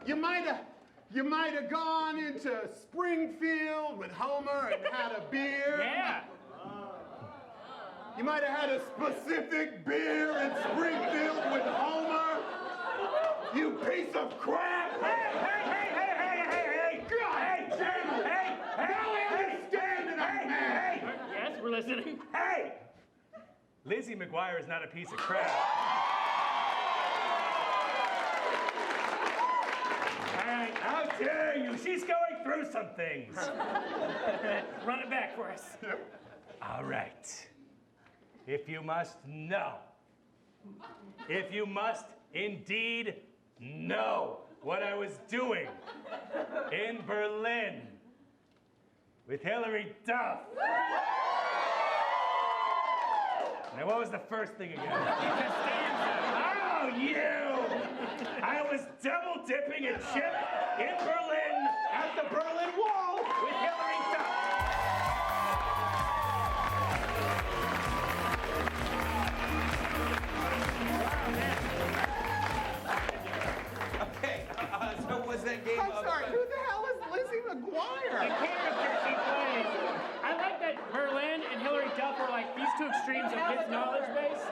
you might have gone into Springfield with Homer and had a beer. Yeah. You might have had a specific beer in Springfield with Homer. You piece of crap! Hey! God damn it! Hey! Standing up, man! Yes, we're listening. Hey! Lizzie McGuire is not a piece of crap. All right. How dare you? She's going through some things. Run it back for us. All right. If you must know, if you must indeed know what I was doing in Berlin with Hillary Duff. Now, what was the first thing again? Oh, you! I was double dipping a chip in Berlin at the Berlin Wall with Hillary Duff. Okay, so was that game I'm of... sorry, who the hell is Lizzie McGuire? The character she plays. I like that Berlin and Hillary Duff are like these two extremes of his knowledge base.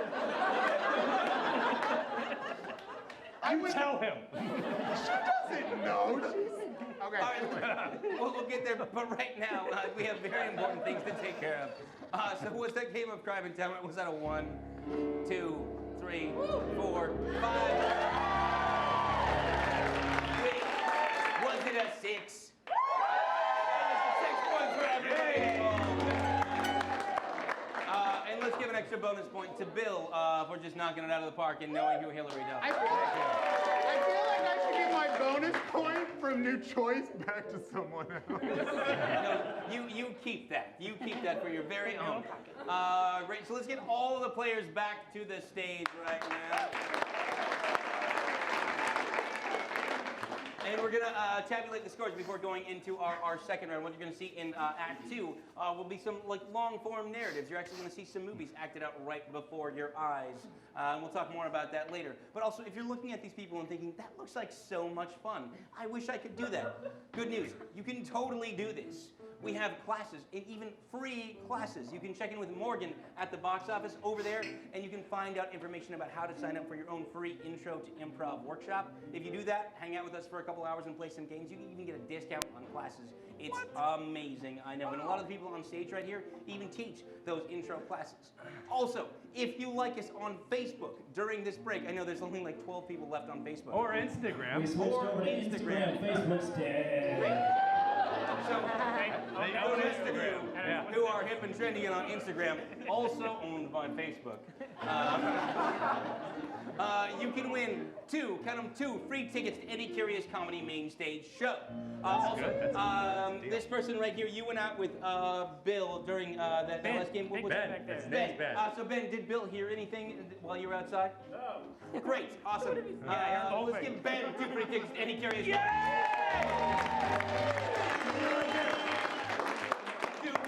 You tell him. She doesn't know. Okay. All right, we'll get there, but right now, we have very important things to take care of. So was that game of crime and talent, was that a 1, 2, 3, 4, 5? Wait, was it a 6? It was 6 points for everybody involved. And let's give an extra bonus point to Bill for just knocking it out of the park and knowing who Hillary Duff I is. feel like I should give my bonus point from New Choice back to someone else. No, you keep that. You keep that for your very own. Great. So let's get all of the players back to the stage right now. And we're going to tabulate the scores before going into our second round. What you're going to see in Act 2 will be some long-form narratives. You're actually going to see some movies acted out right before your eyes. And we'll talk more about that later. But also, if you're looking at these people and thinking, that looks like so much fun, I wish I could do that. Good news, you can totally do this. We have classes, and even free classes. You can check in with Morgan at the box office over there, and you can find out information about how to sign up for your own free Intro to Improv workshop. If you do that, hang out with us for a couple hours and play some games. You can even get a discount on classes. It's amazing, I know. And a lot of the people on stage right here even teach those intro classes. Also, if you like us on Facebook during this break, I know there's only like 12 people left on Facebook. Or Instagram. We switched over to Instagram. Facebook's dead. So, on Instagram, who are hip and trendy and on Instagram, also owned by Facebook. You can win two free tickets to any Curious Comedy main stage show. This person right here, you went out with Bill during that last game. What was Ben. it? Ben. So Ben, did Bill hear anything while you were outside? No. Great, awesome. Let's give Ben 2 free tickets to any Curious Do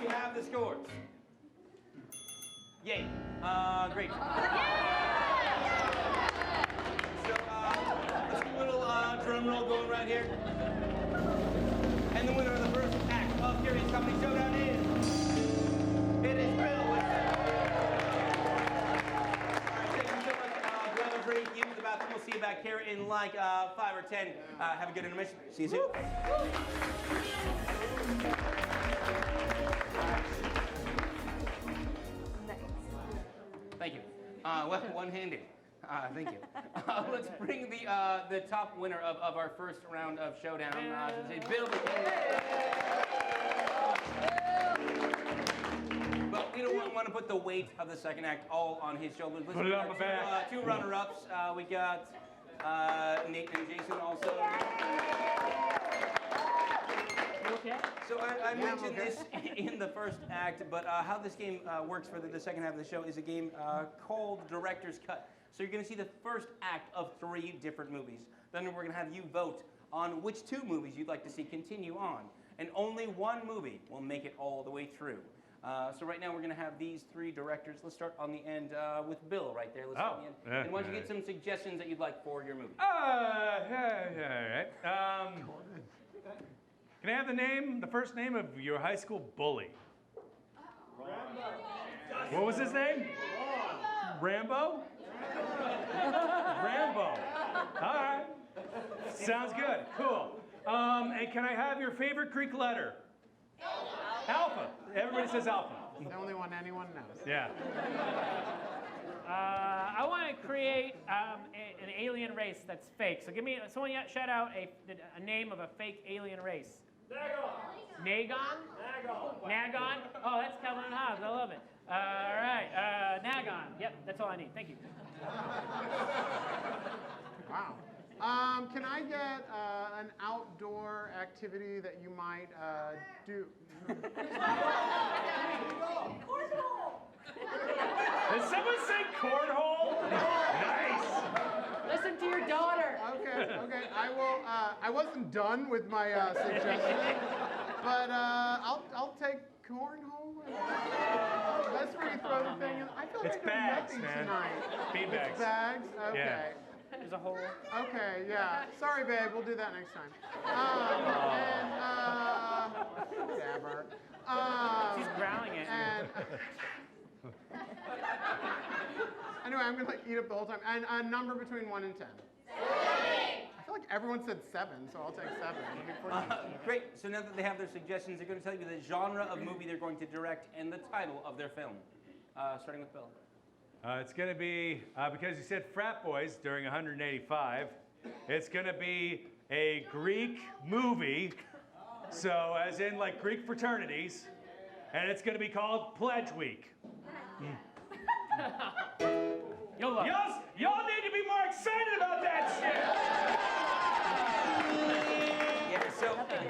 we have the scores? Yay. Great. drum roll going right here. And the winner of the first act of Curious Comedy Showdown is... It is Bill. All right, thank you so much. Grab a drink, use the bathroom. We'll see you back here in like 5 or 10. Have a good intermission. See you soon. Thank you. Well, one-handed. Thank you. Let's bring the top winner of our first round of Showdown. Bill McKinley. But we don't want to put the weight of the second act all on his shoulders. Let's Put it on my back. Two runner-ups. We got Nate and Jason also. Okay. So I mentioned this in the first act, but how this game works for the second half of the show is a game called Director's Cut. So you're going to see the first act of 3 different movies. Then we're going to have you vote on which 2 movies you'd like to see continue on. And only one movie will make it all the way through. So right now we're going to have these 3 directors. Let's start on the end with Bill right there. Let's start on the end. And why don't you get some suggestions that you'd like for your movie? All right. Can I have the first name of your high school bully? Rambo. What was his name? Rambo? Rambo. All right. Sounds good. Cool. And can I have your favorite Greek letter? Alpha. Everybody says alpha. The only one anyone knows. Yeah. I want to create an alien race that's fake. So give me, someone shout out a name of a fake alien race. Nagon? Nagon? Oh, that's Calvin and Hobbes. I love it. All right. Nagon. Yep, that's all I need. Thank you. Wow. Can I get an outdoor activity that you might do? Did someone say cornhole? Nice. Listen to your daughter. Okay. I will. I wasn't done with my suggestion, but I'll take cornhole. That's where you throw the thing in. I feel It's like bags, nothing man. tonight. Bean bags. It's bags. Okay. Yeah. There's a hole. Okay. Yeah. Sorry, babe. We'll do that next time. Whatever. She's growling at you. Anyway, I'm gonna eat up the whole time. And a number between 1 and 10. I feel like everyone said 7, so I'll take 7. It'll be 14. Great. So now that they have their suggestions, they're going to tell you the genre of movie they're going to direct and the title of their film. Starting with Bill. It's going to be, because you said frat boys during 185, it's going to be a Greek movie, so as in like Greek fraternities, and it's going to be called Pledge Week. You'll love it. Y'all need to be more excited about that shit! Yeah, so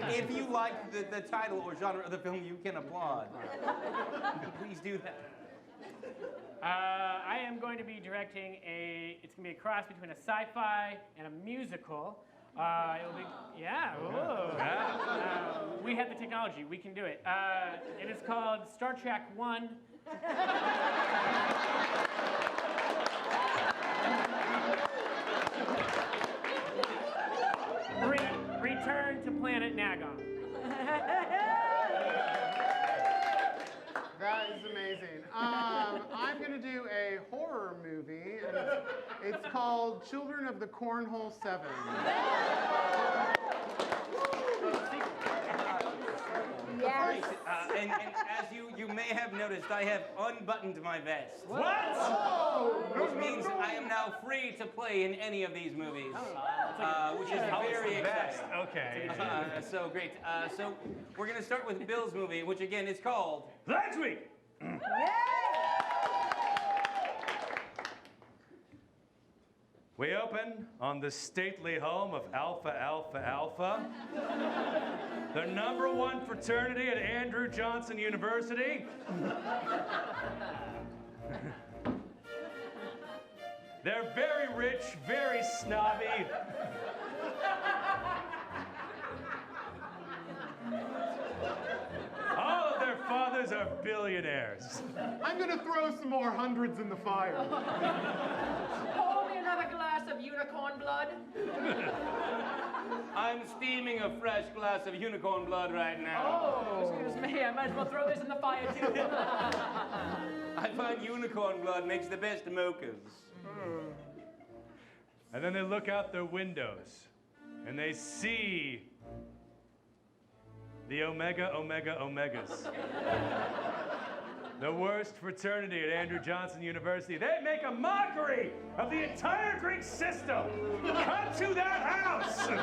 if you like the title or genre of the film, you can applaud. Please do that. I am going to be directing it's going to be a cross between a sci-fi and a musical. It'll be, yeah, ooh. We have the technology, we can do it. It is called Star Trek 1. Return to planet Nagon. That is amazing. I'm going to do a horror movie, and it's called Children of the Cornhole 7. Yes. And as you may have noticed, I have unbuttoned my vest. What? Which means I am now free to play in any of these movies, which is very exciting. Okay. So great. So we're going to start with Bill's movie, which again is called Pledge Week! We open on the stately home of Alpha Alpha Alpha, the #1 fraternity at Andrew Johnson University. They're very rich, very snobby. All of their fathers are billionaires. I'm going to throw some more hundreds in the fire. Pour me have a glass of unicorn blood? I'm steaming a fresh glass of unicorn blood right now. Oh, excuse me. I might as well throw this in the fire too. I find unicorn blood makes the best mochas. And then they look out their windows and they see the Omega Omega Omegas. The worst fraternity at Andrew Johnson University. They make a mockery of the entire Greek system. Come to that house. Their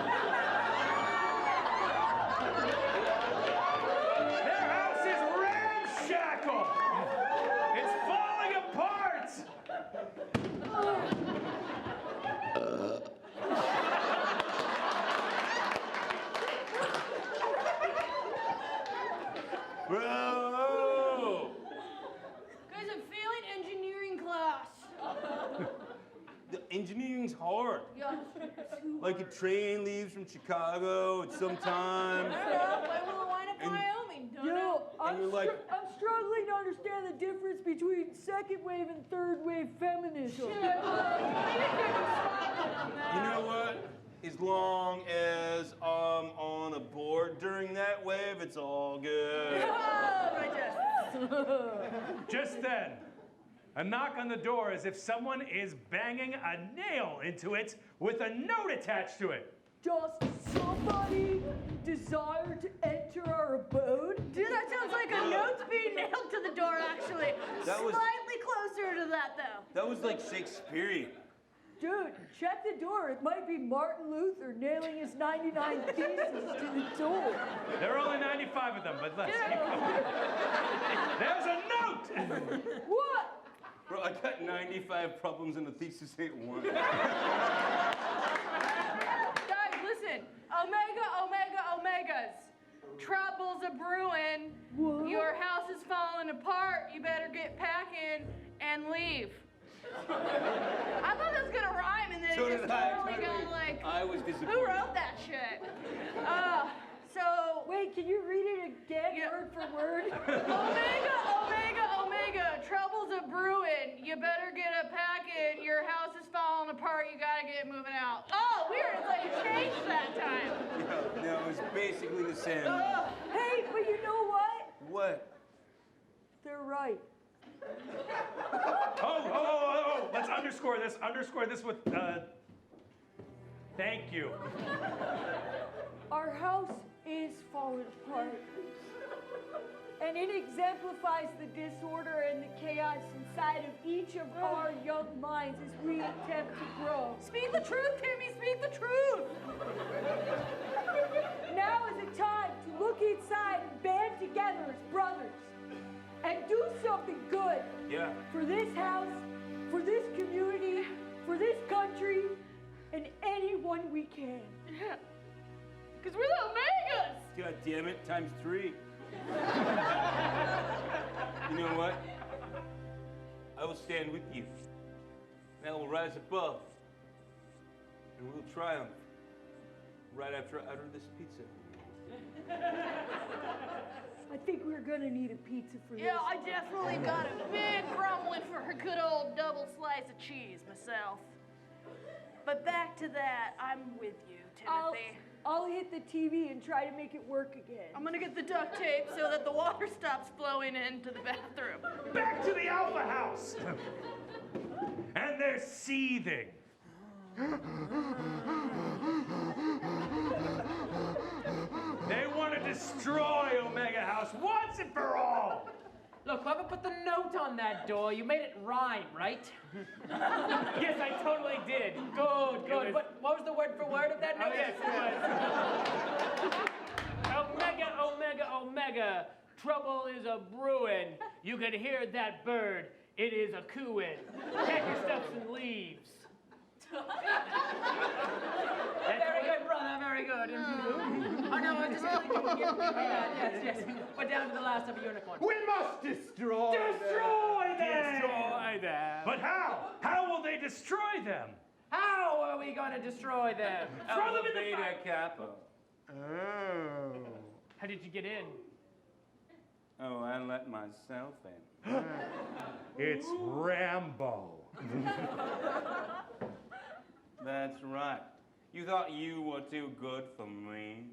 house is ramshackle. It's falling apart. Bro! Guys, I'm failing engineering class. The engineering's hard. Yeah. Like a train leaves from Chicago at some time. I don't know. When will it wind up in And- Wyoming? Don't know. And you're like, I'm struggling to understand the difference between second wave and third wave feminism. Maybe you know what? As long as I'm on a board during that wave, it's all good. Just then, a knock on the door as if someone is banging a nail into it with a note attached to it. Does somebody desire to enter our abode? Dude, that sounds like a note's being nailed to the door, actually. That was- Slightly closer to that, though. That was like Shakespearean. Dude, check the door. It might be Martin Luther nailing his 99 theses to the door. There are only 95 of them, but let's keep going. There's a note! What? Bro, I got 95 problems and a thesis ain't one. Guys, listen. Omega, Omega, Omegas. Trouble's a brewing. What? Your house is falling apart. You better get packing and leave. I thought that was gonna rhyme, and then So it did just I. totally got like. I was disappointed. Who wrote that shit? So. Wait, can you read it again, Yeah. word for word? Omega, Omega, Omega. Trouble's a brewing. You better get a packet. Your house is falling apart. You gotta get moving out. Oh, weird. It's like it changed that time. No, it was basically the same. Hey, but you know what? What? They're right. Oh, let's underscore this. Underscore this with, thank you. Our house is falling apart. And it exemplifies the disorder and the chaos inside of each of our young minds as we attempt to grow. Speak the truth, Timmy. Speak the truth. Now is the time to look inside and band together as brothers and do something good Yeah. for this house, for this community, for this country, and anyone we can. Yeah. Because we're the Omegas. God damn it, times 3. You know what? I will stand with you. And I will rise above. And we'll triumph right after I utter this pizza. I think we're gonna need a pizza for this. Yeah, I definitely got a big grumbling for a good old double slice of cheese myself. But back to that, I'm with you, Timothy. I'll hit the TV and try to make it work again. I'm gonna get the duct tape so that the water stops flowing into the bathroom. Back to the Alpha House! And they're seething. They want to destroy Omega House once and for all! Look, whoever put the note on that door, you made it rhyme, right? Yes, I totally did. Good, good. was- What was the word for word of that Oh, note? yes, it was. Omega, Omega, Omega. Trouble is a brewing. You can hear that bird. It is a cooing. Pack your stuffs and leaves. Very good, brother, very good. Oh, no, I'm just kidding. Yes. We're down to the last of a unicorn. We must destroy them. Destroy them! Destroy them. But how? How will they destroy them? How are we going to destroy them? Throw them in the Beta fire! Kappa. Oh. How did you get in? Oh, I let myself in. It's Rambo. That's right. You thought you were too good for me.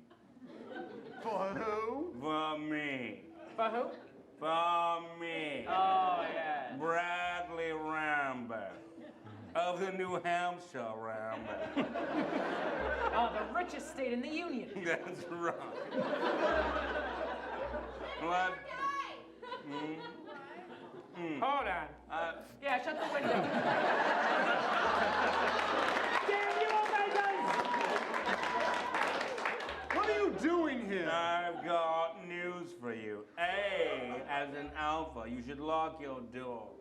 For who? For me. For who? For me. Oh, yeah. Bradley Rambert. Of the New Hampshire Rambert. Oh, the richest state in the Union. That's right. What? Hold on. Yeah, shut the window. Damn you, Omegas! What are you doing here? I've got news for you. A, as an alpha, you should lock your door.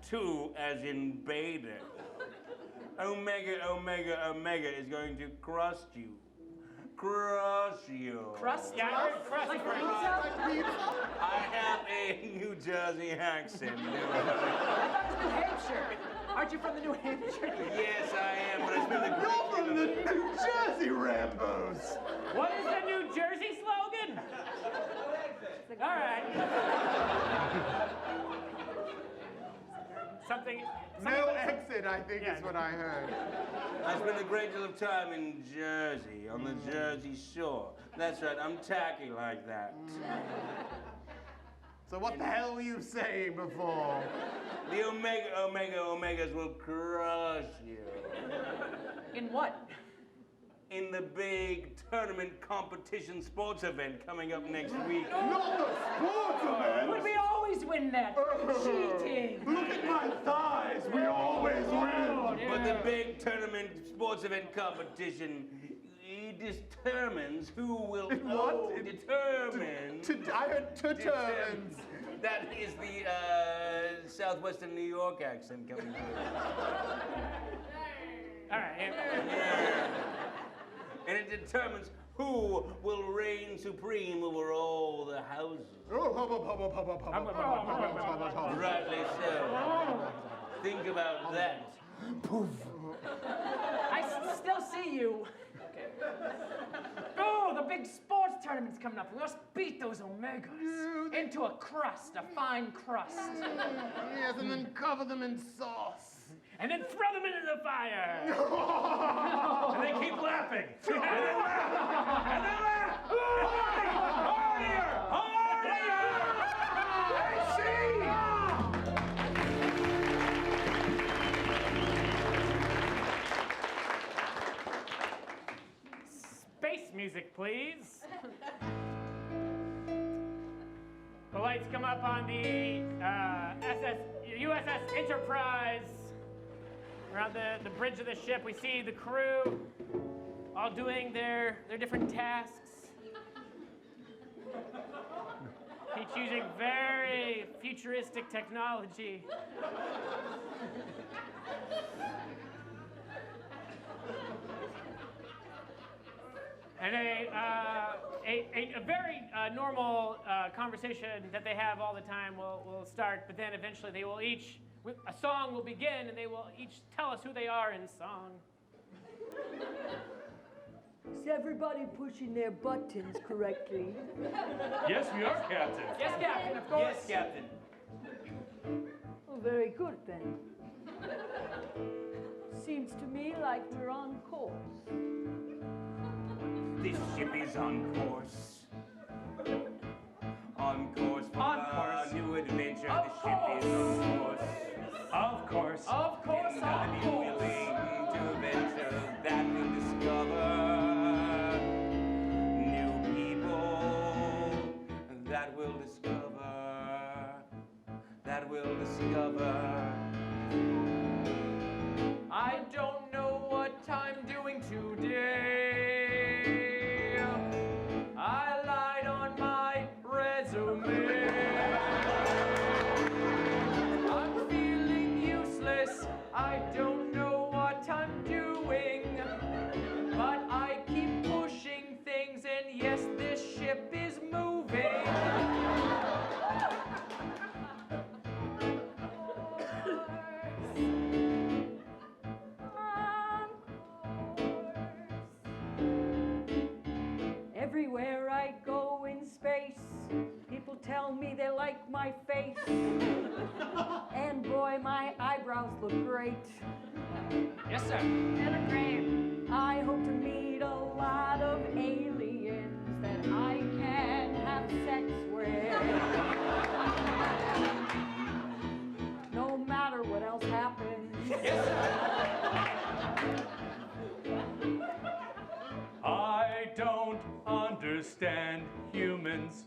2, as in beta. Omega, Omega, Omega is going to crust you. Crush you. Crust? Yeah, I heard crust. Like right? pizza? I have a New Jersey accent. New Hampshire. Aren't you from the New Hampshire? Yes, I am, but it's been the You're from the New Jersey Rambos. What is the New Jersey slogan? All right. Something. No exit, I think is what I heard. I spent a great deal of time in Jersey, on the Jersey Shore. That's right, I'm tacky like that. So what the hell were you saying before? The Omega, Omega, Omegas will crush you. In what? In the big tournament competition sports event coming up next week. Not the sports event! Would we always win that? Cheating. Look at my thighs, we always win! But the big tournament sports event competition, it determines who will determine. I heard determines. That is the southwestern New York accent coming through. All right. Yeah. And it determines who will reign supreme over all the houses. Rightly so. Think about that. Poof. I still see you. Oh, the big sports tournament's coming up. We must beat those Omegas into a crust, a fine crust. Yes, and then cover them in sauce. And then throw them into the fire. And they keep laughing. And then laugh. And then laugh. Hardier! Space music, please. The lights come up on the USS Enterprise. We're on the bridge of the ship. We see the crew all doing their different tasks. Each using very futuristic technology. And a very normal conversation that they have all the time will start, but then eventually they will each, a song will begin, and they will each tell us who they are in song. Is everybody pushing their buttons correctly? Yes, we are, Captain. Yes, Captain, of course. Yes, Captain. Oh, very good then. Seems to me like we're on course. This ship is on course. On course for a new adventure. The ship is on course. Of course. Of course, And of new course. willing to venture that will discover new people. That will discover. I don't know what I'm doing today. I lied on my resume. I'm feeling useless. I don't know what I'm doing. But I keep pushing things, and yes, this ship is moving. Everywhere I go in space, people tell me they like my face. And boy, my eyebrows trials look great. Yes, sir. They look great. I hope to meet a lot of aliens that I can have sex with. No matter what else happens. Yes, sir. I don't understand humans.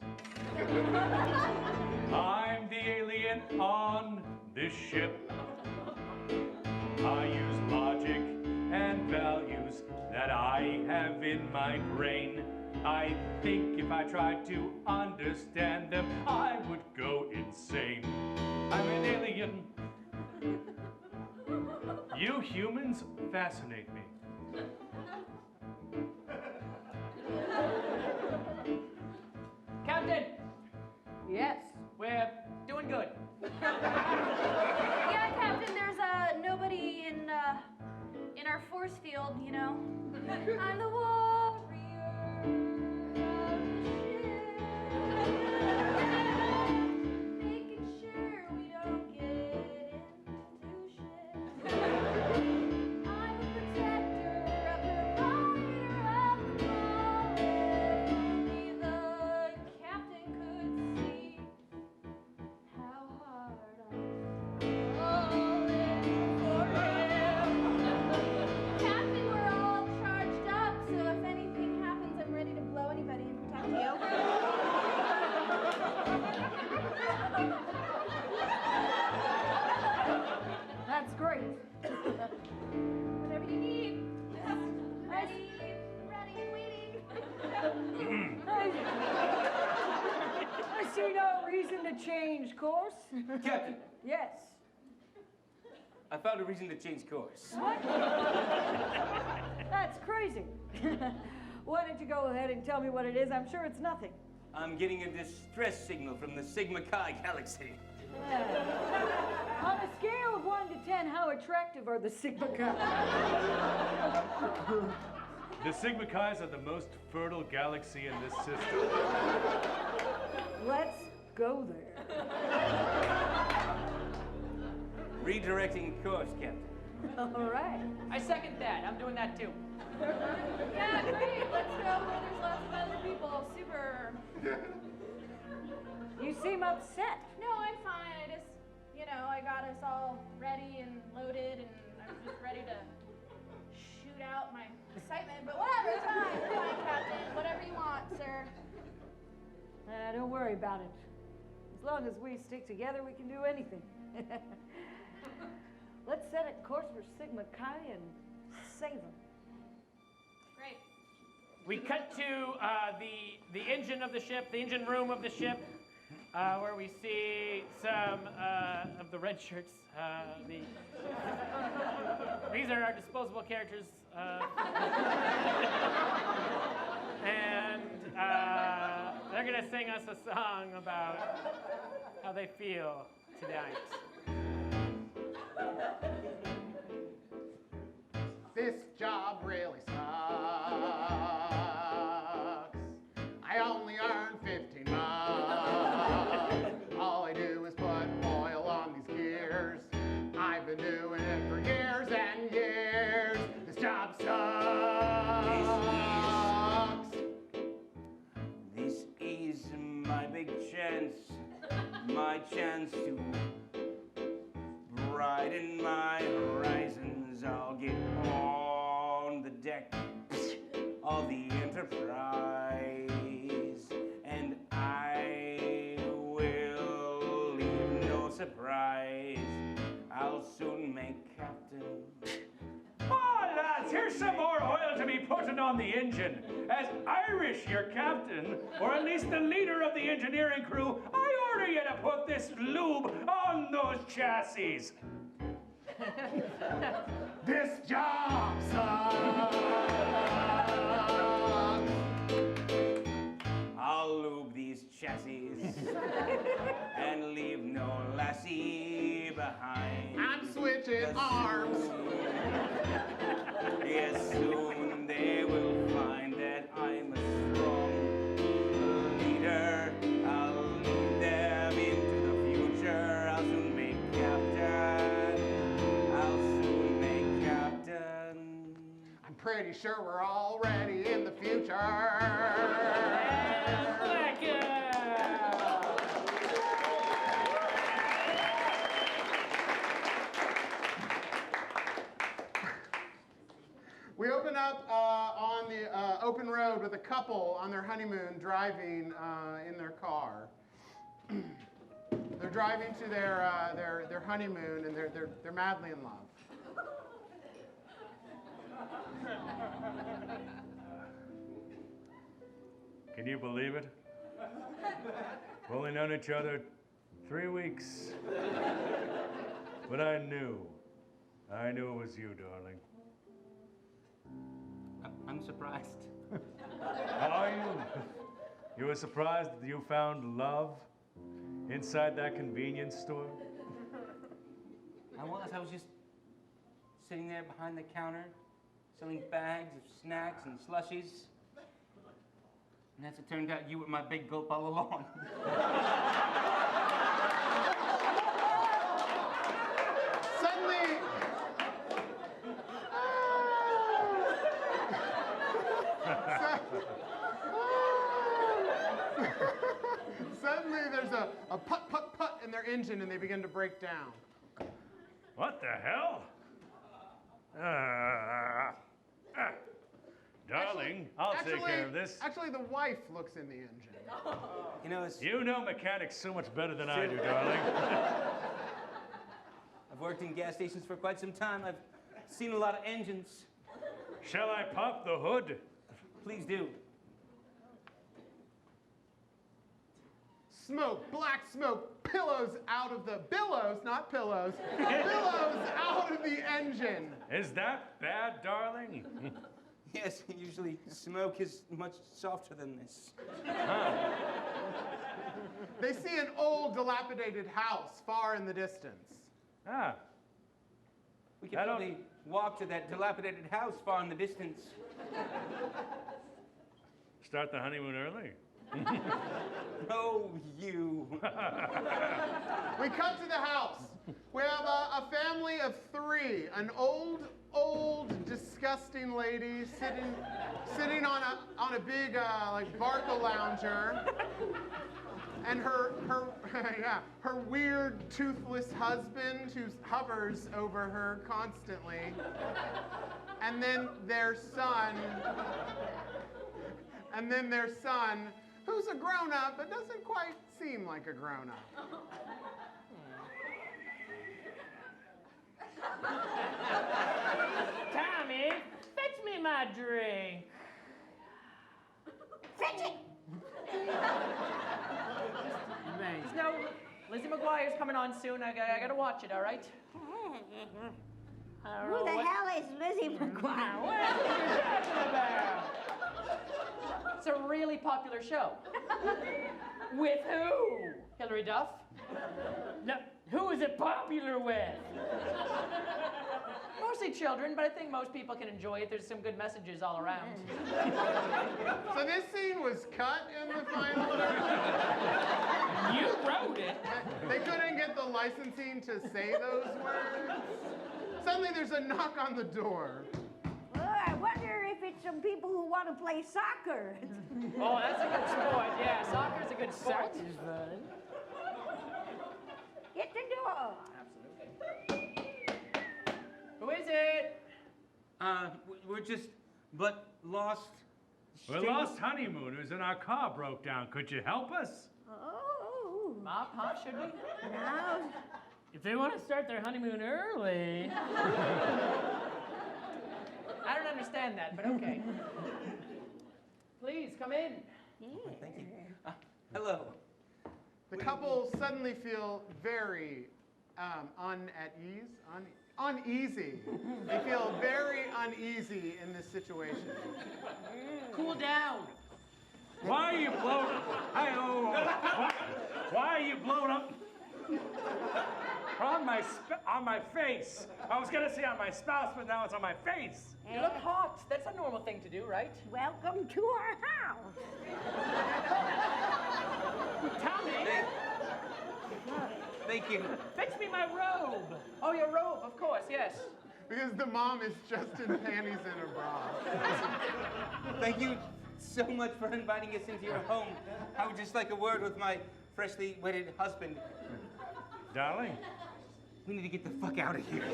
I'm the alien on this ship. I use logic and values that I have in my brain. I think if I tried to understand them, I would go insane. I'm an alien. You humans fascinate me. Captain, Yes. we're doing good. Yeah, Captain, there's nobody in our force field, you know. I'm the warrior of the ship. Making sure we don't get into shit. I'm a protector of the fire of the ball. If only the captain could see how hard I'm falling for him. Captain, we're all charged up, so if anything happens, I'm ready to blow anybody and protect you. That's great. Whatever you need. Ready and waiting. I see no reason to change course. Captain, Yes. I found a reason to change course. What? That's crazy. Why don't you go ahead and tell me what it is? I'm sure it's nothing. I'm getting a distress signal from the Sigma Chi galaxy. On a scale of 1 to 10, how attractive are the Sigma Chi? The Sigma Chi's are the most fertile galaxy in this system. Let's go there. Redirecting course, Captain. All right. I second that. I'm doing that too. Yeah, great. Let's go where there's lots of other people. Super. You seem upset. No, I'm fine. I just, I got us all ready and loaded, and I'm just ready to shoot out my excitement. But whatever, it's fine, Captain. Whatever you want, sir. Don't worry about it. As long as we stick together, we can do anything. Let's set a course for Sigma Chi and save them. Great. We cut to the engine of the ship, the engine room of the ship, where we see some of the red shirts. These are our disposable characters. And they're going to sing us a song about how they feel tonight. This job really sucks. I only earn 15 bucks. All I do is put oil on these gears. I've been doing it for years and years. This job sucks. This is my big chance, my chance to brighten my horizons. I'll get on the deck of the Enterprise, and I will leave no surprise. I'll soon make captain. Oh, lads, here's some more oil to be putting on the engine. As Irish, your captain, or at least the leader of the engineering crew, I order you to put this lube on those chassis. This job sucks. I'll lube these chassis and leave no lassie behind. I'm switching arms. Yes, soon they will find that I'm a strong leader. I'll lead them into the future. I'll soon make captain. pretty sure we're already in the future. And blackout. We open up on the open road with a couple on their honeymoon driving in their car. They're driving to their honeymoon and they're madly in love. Can you believe it? We've only known each other 3 weeks. But I knew it was you, darling. I'm surprised. Are you? You were surprised that you found love inside that convenience store? I was just sitting there behind the counter, selling bags of snacks and slushies. And as it turned out, you were my big gulp all along. Suddenly there's a put, put, put in their engine and they begin to break down. What the hell? Darling, I'll take care of this. Actually, the wife looks in the engine. You know mechanics so much better than I do, darling. I've worked in gas stations for quite some time. I've seen a lot of engines. Shall I pop the hood? Please do. Smoke, black smoke, billows, not pillows, billows out of the engine. Is that bad, darling? Yes, usually smoke is much softer than this. They see an old, dilapidated house far in the distance. We can probably walk to that dilapidated house far in the distance. Start the honeymoon early. Oh, you. We cut to the house. We have a family of 3. An old, disgusting lady sitting on a big like Barca lounger, and her weird toothless husband who hovers over her constantly, and then their son, who's a grown-up but doesn't quite seem like a grown-up. Tommy, fetch me my drink. Fetch it! Just know, Lizzie McGuire's coming on soon. I gotta watch it, all right? Who the hell is Lizzie McGuire? What are you talking about? It's a really popular show. With who? Hillary Duff? No, who is it popular with? Mostly children, but I think most people can enjoy it. There's some good messages all around. So this scene was cut in the final. You wrote it. They couldn't get the licensing to say those words. Suddenly there's a knock on the door. Oh, I wonder if it's some people who want to play soccer. Oh, that's a good sport. Yeah, soccer's a good sport. Soccer's fun. Get the door. Who is it? We're just lost. We're lost honeymooners and our car broke down. Could you help us? Oh. Mop, huh? Should we? Now, If they want to start their honeymoon early. I don't understand that, but okay. Please, come in. Thank you. Hello. The couple suddenly feel very uneasy. They feel very uneasy in this situation. Cool down. Why are you blown up? Why are you blown up? On my face. I was gonna say on my spouse, but now it's on my face. You look hot. That's a normal thing to do, right? welcome to our house. Tommy, Thank you. Fetch me my robe. oh, your robe, of course, yes. because the mom is just in panties and a bra. Thank you so much for inviting us into your home. I would just like a word with my freshly wedded husband. Darling? We need to get the fuck out of here.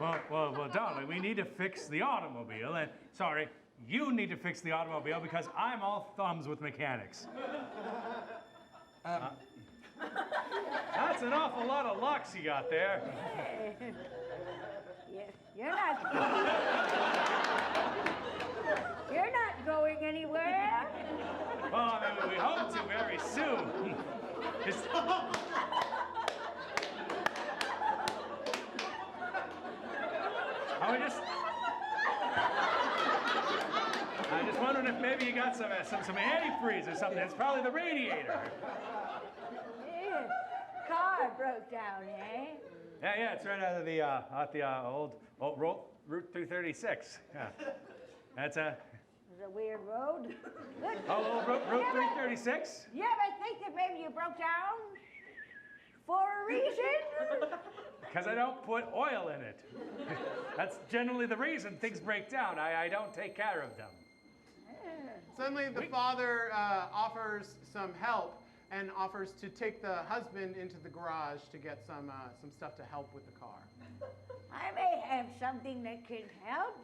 Well, darling, we need to fix the automobile, and sorry, you need to fix the automobile because I'm all thumbs with mechanics. That's an awful lot of locks you got there. You're not going anywhere. Well, I mean, we hope to very soon. I just wondering if maybe you got some antifreeze or something. It's probably the radiator. Car broke down, eh? Yeah, it's right out of the old Route 336. Yeah, that's a. It's a weird road. Good. Oh, Route 336. You ever think that maybe you broke down for a reason? Because I don't put oil in it. That's generally the reason things break down. I don't take care of them. Suddenly, the father offers some help and offers to take the husband into the garage to get some stuff to help with the car. I may have something that can help.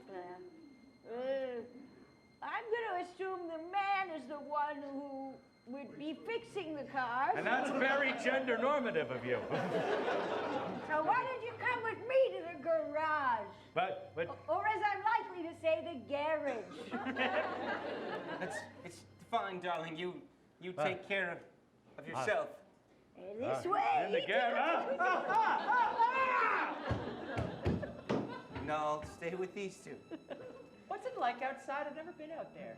I'm going to assume the man is the one who would be fixing the cars. And that's very gender normative of you. So why don't you come with me to the garage? But Or as I'm likely to say, the garage. It's fine, darling. You take care of yourself. This way. In the garage. No, I'll stay with these two. What's it like outside? I've never been out there.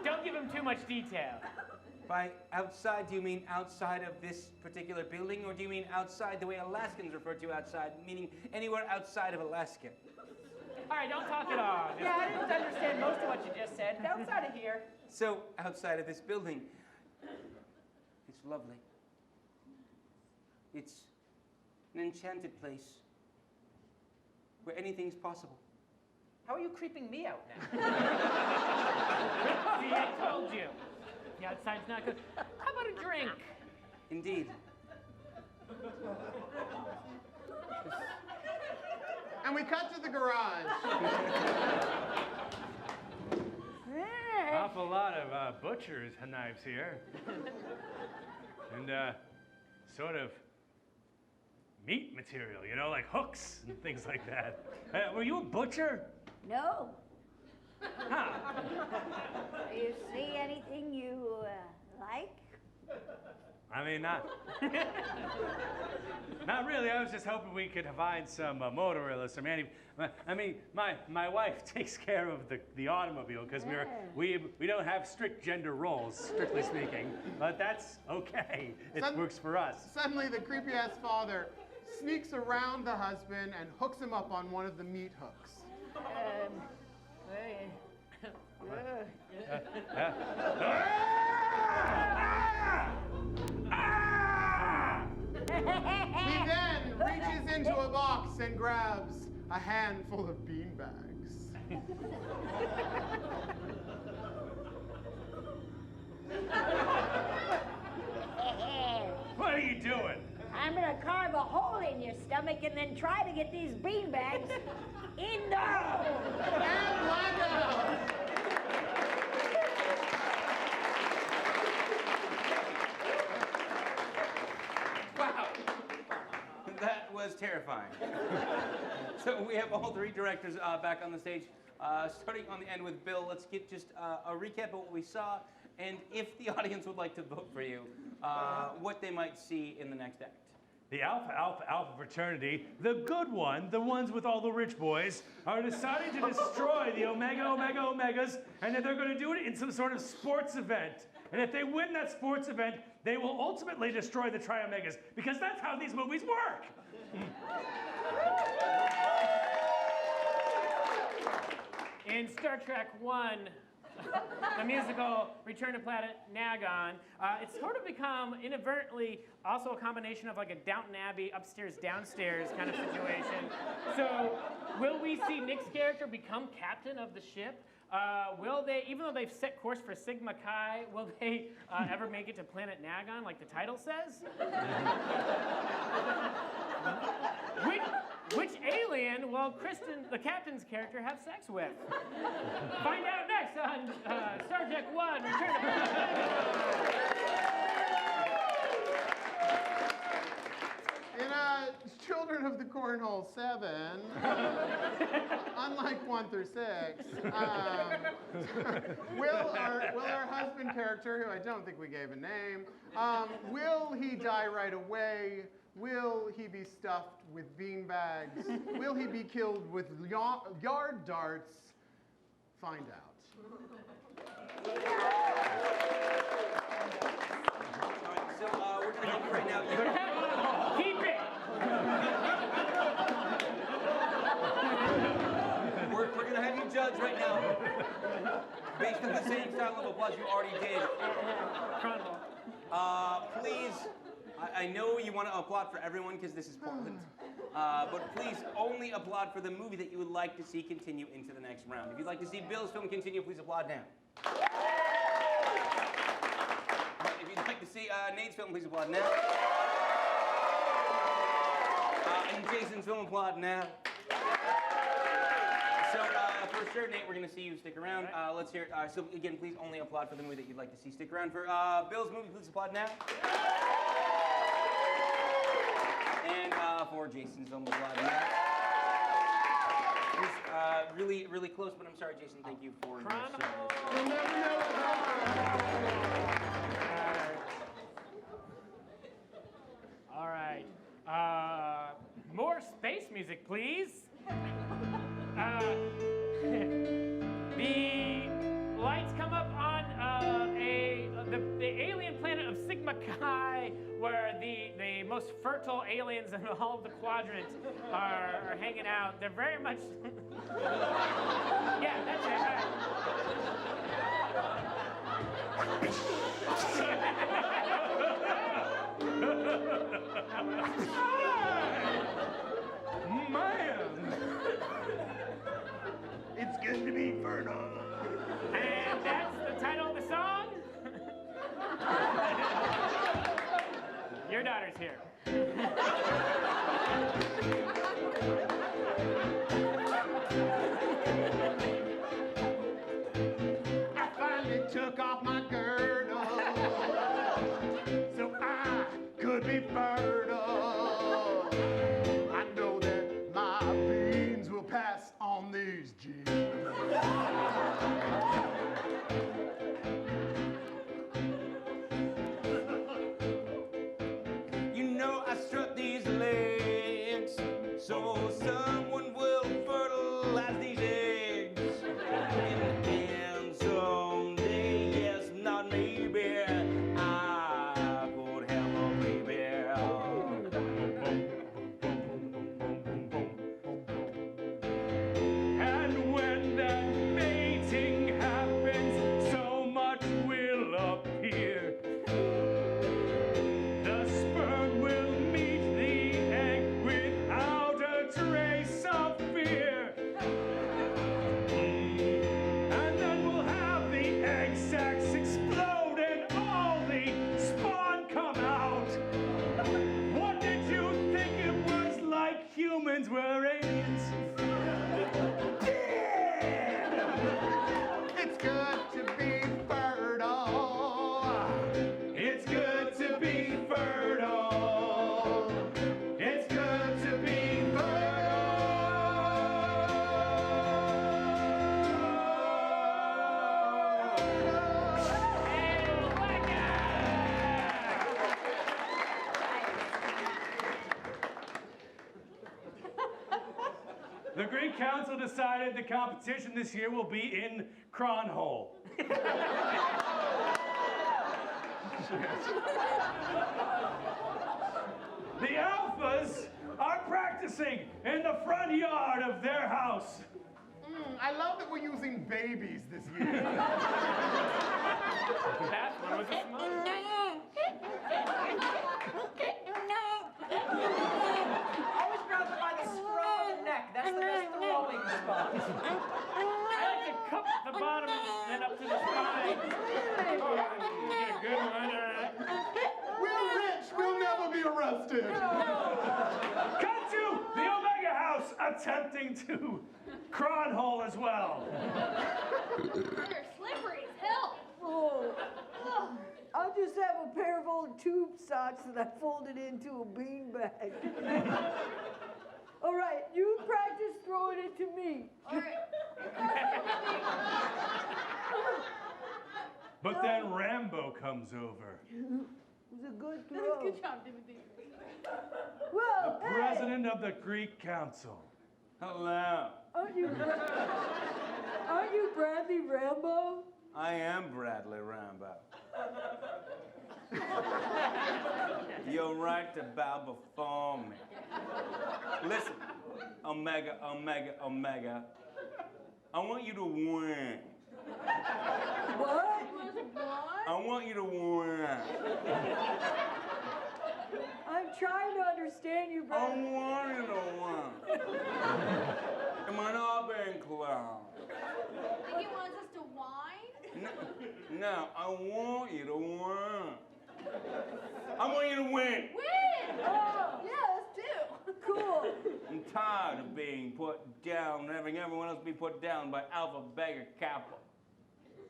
Don't give him too much detail. By outside, do you mean outside of this particular building, or do you mean outside the way Alaskans refer to outside, meaning anywhere outside of Alaska? All right, don't talk at all. Yeah, I didn't understand most of what you just said. Outside of here. So, outside of this building, it's lovely. It's an enchanted place where anything's possible. How are you creeping me out now? See, I told you. The outside's not good. How about a drink? Indeed. And we cut to the garage. Awful lot of butcher's knives here. And sort of meat material, you know, like hooks and things like that. Were you a butcher? No. Huh. Do you see anything you like? I mean, not really. I was just hoping we could find some motor oil or some my wife takes care of the automobile because we don't have strict gender roles, strictly speaking. But that's okay. It works for us. Suddenly, the creepy-ass father sneaks around the husband and hooks him up on one of the meat hooks. He then reaches into a box and grabs a handful of beanbags. What are you doing? I'm gonna carve a hole in your stomach and then try to get these beanbags in the hole. And blackout. Wow. That was terrifying. So we have all three directors back on the stage. Starting on the end with Bill, let's get just a recap of what we saw, and if the audience would like to vote for you, what they might see in the next act. The Alpha Alpha Alpha fraternity, the good one, the ones with all the rich boys, are deciding to destroy the Omega Omega Omegas, and that they're going to do it in some sort of sports event. And if they win that sports event, they will ultimately destroy the Tri-Omegas, because that's how these movies work. In Star Trek 1, the musical Return to Planet Nagon. It's sort of become inadvertently also a combination of like a Downton Abbey upstairs downstairs kind of situation. So will we see Nick's character become captain of the ship? Will they, even though they've set course for Sigma Chi, will they ever make it to Planet Nagon like the title says? Which alien will Kristen, the captain's character, have sex with? Find out next on Star Trek 1, Return to Planet. In Children of the Cornhole 7, unlike 1 through 6, will our husband character, who I don't think we gave a name, will he die right away? Will he be stuffed with beanbags? Will he be killed with yard darts? Find out. So we're going to help you right now. Keep it! We're going to have you judge right now based on the same style of applause you already did. Please, I know you want to applaud for everyone because this is Portland, but please only applaud for the movie that you would like to see continue into the next round. If you'd like to see Bill's film continue, please applaud now. If you'd like to see Nate's film, please applaud now. And Jason's film, applaud now. So for sure, Nate, we're going to see you stick around. Let's hear it. So again, please only applaud for the movie that you'd like to see stick around. For Bill's movie, please applaud now. And for Jason's film, applaud now. It's really, really close, but I'm sorry, Jason. Thank you for your service. We'll never know what All right. More space music, please. The lights come up on the alien planet of Sigma Chi, where the most fertile aliens in all of the quadrant are hanging out. They're very much... Yeah, that's Man! It's good to be fertile. And that's the title of the song. Your daughter's here. I finally took off my girdle so I could be fertile. I know that my beans will pass on these genes. You know I struck these legs so someone will fertilize these eggs. And someday, yes, not maybe, I could have a baby. And when that mating happens, so much will appear. The sperm will meet the egg without a trace of fear. And then we'll have the egg sacs explode and all the spawn come out. What did you think it was like? Humans were aliens? It's good to be fertile. It's good to be fertile. It's good to be The Greek Council decided the competition this year will be in Cronhole. The Alphas are practicing in the front yard of their house. I love that we're using babies this year. That one was a smile. Always grab them by the scruff of the neck. That's the best throwing spot. I like to cup the bottom and then up to the spine. Oh, get a good one. We're rich. We'll never be arrested. Cut to the Omega House attempting to cronhole as well. They're slippery as hell. Oh, I'll just have a pair of old tube socks that I folded into a beanbag. All right, you practice throwing it to me. All right. But then Rambo comes over. It was a good That was throw. good job, Timothy. Well, hey, President of the Greek Council. Hello. aren't you Bradley Rambo? I am Bradley Rambo. You're right to bow before me. Listen, Omega. I want you to win. What? I want you to win. I'm trying to understand you, I Bradley. want you to win. Am I not being clear? Think he wants us to whine? No, I want you to win. I want you to win. Win! Oh, Yeah, us too. cool. I'm tired of being put down and having everyone else be put down by Alpha, Beta, Kappa.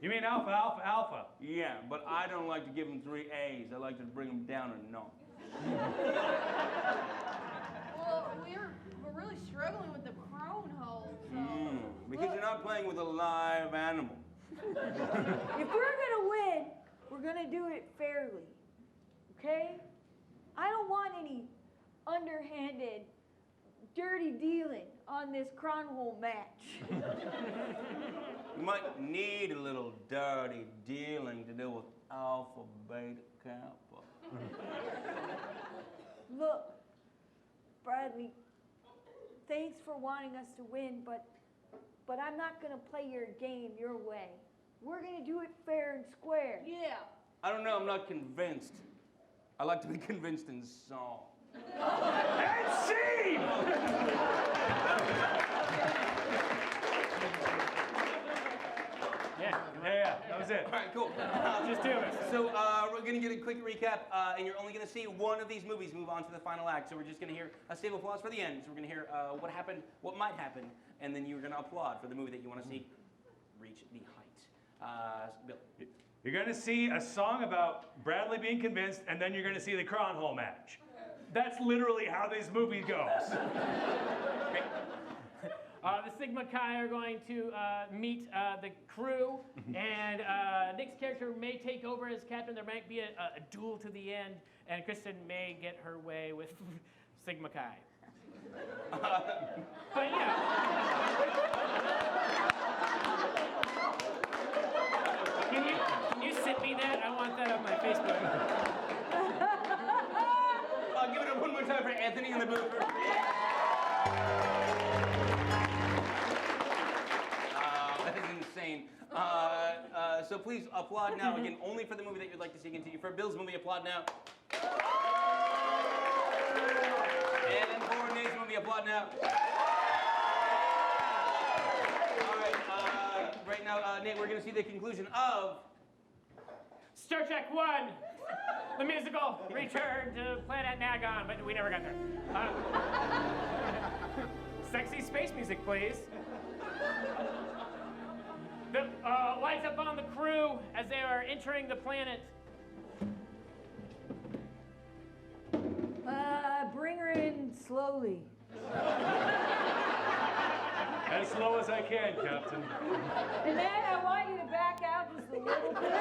You mean Alpha, Alpha, Alpha? Yeah, but I don't like to give them 3 A's. I like to bring them down a notch. Well, we're really struggling with the crone hole, so. Because you're not playing with a live animal. If we're gonna win, we're gonna do it fairly. Okay? I don't want any underhanded, dirty dealing on this cronhole match. You might need a little dirty dealing to do with Alpha, Beta, Kappa. Look, Bradley, thanks for wanting us to win, but I'm not gonna play your game your way. We're gonna do it fair and square. Yeah. I don't know, I'm not convinced. I like to be convinced in song. And scene! Yeah, that was it. All right, cool. Just do it. So we're going to get a quick recap, and you're only going to see one of these movies move on to the final act. So we're just going to hear a stave of applause for the end. So we're going to hear what happened, what might happen, and then you're going to applaud for the movie that you want to see reach the height. Bill. You're going to see a song about Bradley being convinced, and then you're going to see the cronhole match. That's literally how this movie goes. Great. The Sigma Chi are going to meet the crew, and Nick's character may take over as captain. There might be a duel to the end, and Kristen may get her way with Sigma Chi. But yeah. Can you send me that? I want that on my Facebook. I'll give it up one more time for Anthony in the booth. That is insane. So please applaud now. Again, only for the movie that you'd like to see continue. For Bill's movie, applaud now. And for Nate's movie, applaud now. All right, right now, Nate, we're going to see the conclusion of Star Trek 1, the musical, return to planet Nagon, but we never got there. Sexy space music, please. The lights up on the crew as they are entering the planet. Bring her in slowly. As slow as I can, Captain. And then I want you to back out just a little bit.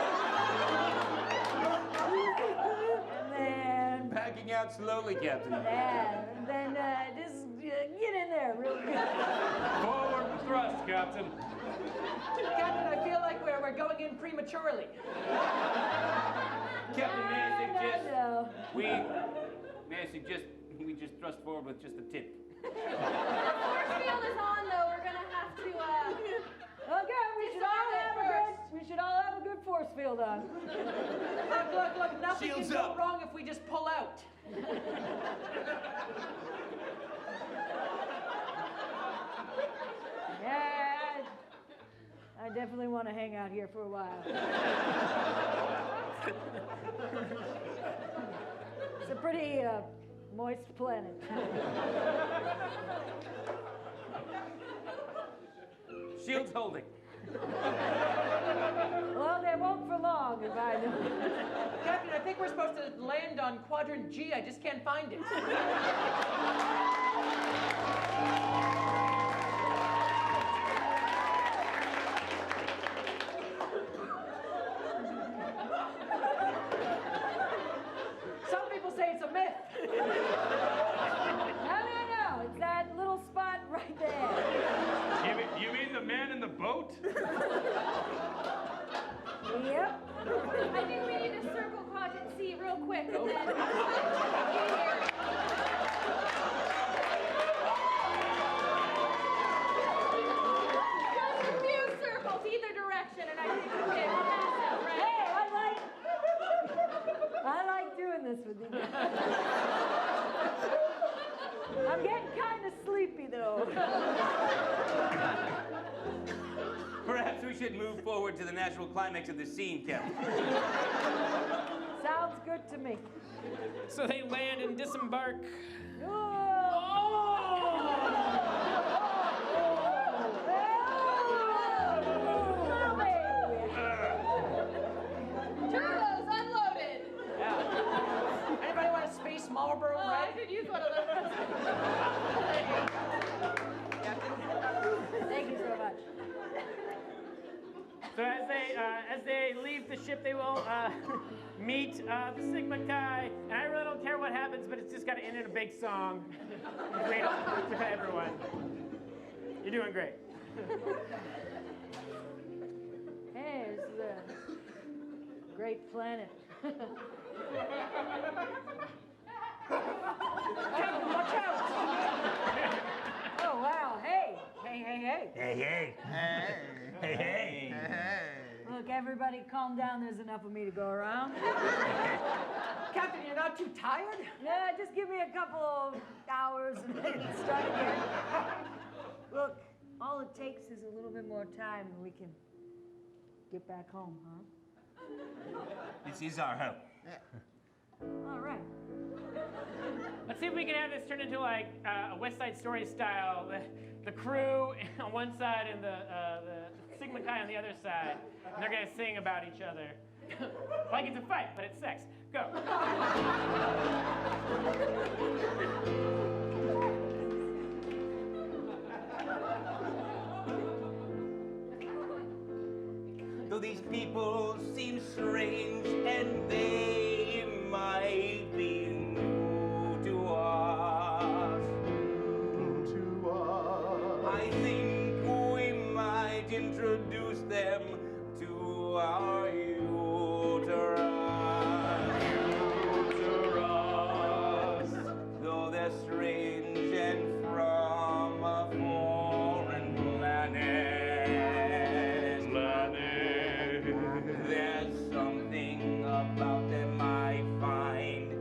And then, backing out slowly, Captain. yeah, and then just get in there real good. Forward thrust, Captain. Captain, I feel like we're going in prematurely. Captain, may I suggest No. we just thrust forward with just a tip. The force field is on, though. We're gonna have to. Okay, we should all have a good force field on. Look, nothing Shields can go up. wrong if we just pull out. Yeah, I definitely want to hang out here for a while. It's a pretty moist planet. Shields holding. Well, they won't for long if I know. Captain, I think we're supposed to land on quadrant G. I just can't find it. Some people say it's a myth. No, it's that little spot right there. You mean the man in the boat? Yep. I think we need to circle quadrant C real quick and then. Just a few circles either direction, and I think we'll get massive, right? Hey, I like doing this with you. I'm getting kind of sleepy though. Perhaps we should move forward to the natural climax of the scene, Captain. Sounds good to me. So they land and disembark. Turbos unloaded. Yeah. Anybody want a space Marlboro Oh, I Red? could use one of those. Thank you so much. So as they leave the ship, they will meet the Sigma Chi, and I really don't care what happens, but it's just got to end in a big song. Great to everyone. You're doing great. Hey, this is a great planet. Captain, watch out! Oh wow! Hey! Hey. Look, everybody, calm down. There's enough of me to go around. Captain, you're not too tired? Yeah, just give me a couple of hours and then start again. Look, all it takes is a little bit more time, and we can get back home, huh? This is our home. All right. Let's see if we can have this turn into like a West Side Story style. The crew on one side and the Sigma Chi on the other side. And they're gonna sing about each other. Like it's a fight, but it's sex. Go. Though these people seem strange and they might be new to us, I think we might introduce them to our uterus. Though they're strange and from a foreign planet, there's something about them I find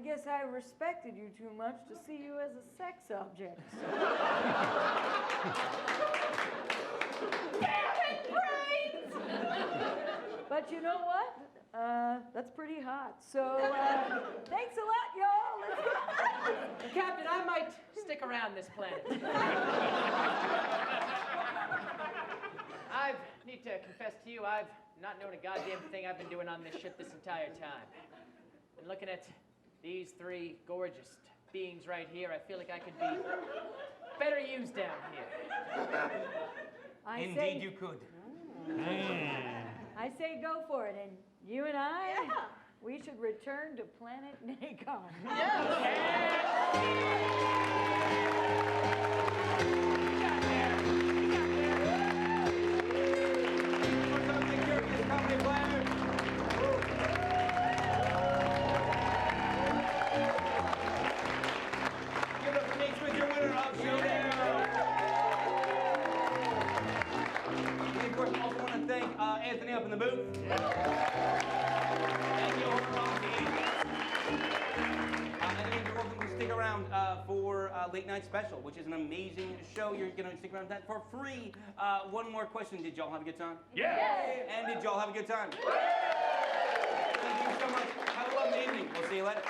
guess I respected you too much to see you as a sex object. But you know what? That's pretty hot. So thanks a lot, y'all. Let's go. Captain, I might stick around this planet. I need to confess to you, I've not known a goddamn thing I've been doing on this ship this entire time. And looking at these three gorgeous beings right here, I feel like I could be better used down here. Indeed, you could. I say go for it, and you and I, we should return to planet Nacon. Give it up for Nate Smith, your winner of Showdown. And of course, I also want to thank Anthony up in the booth. Thank you, over on the and then you're welcome to stick around for Late Night Special, which is an amazing show. You're going to stick around for that for free. One more question. Did y'all have a good time? Yeah. And did y'all have a good time? Thank you so much. Have a lovely evening. We'll see you later.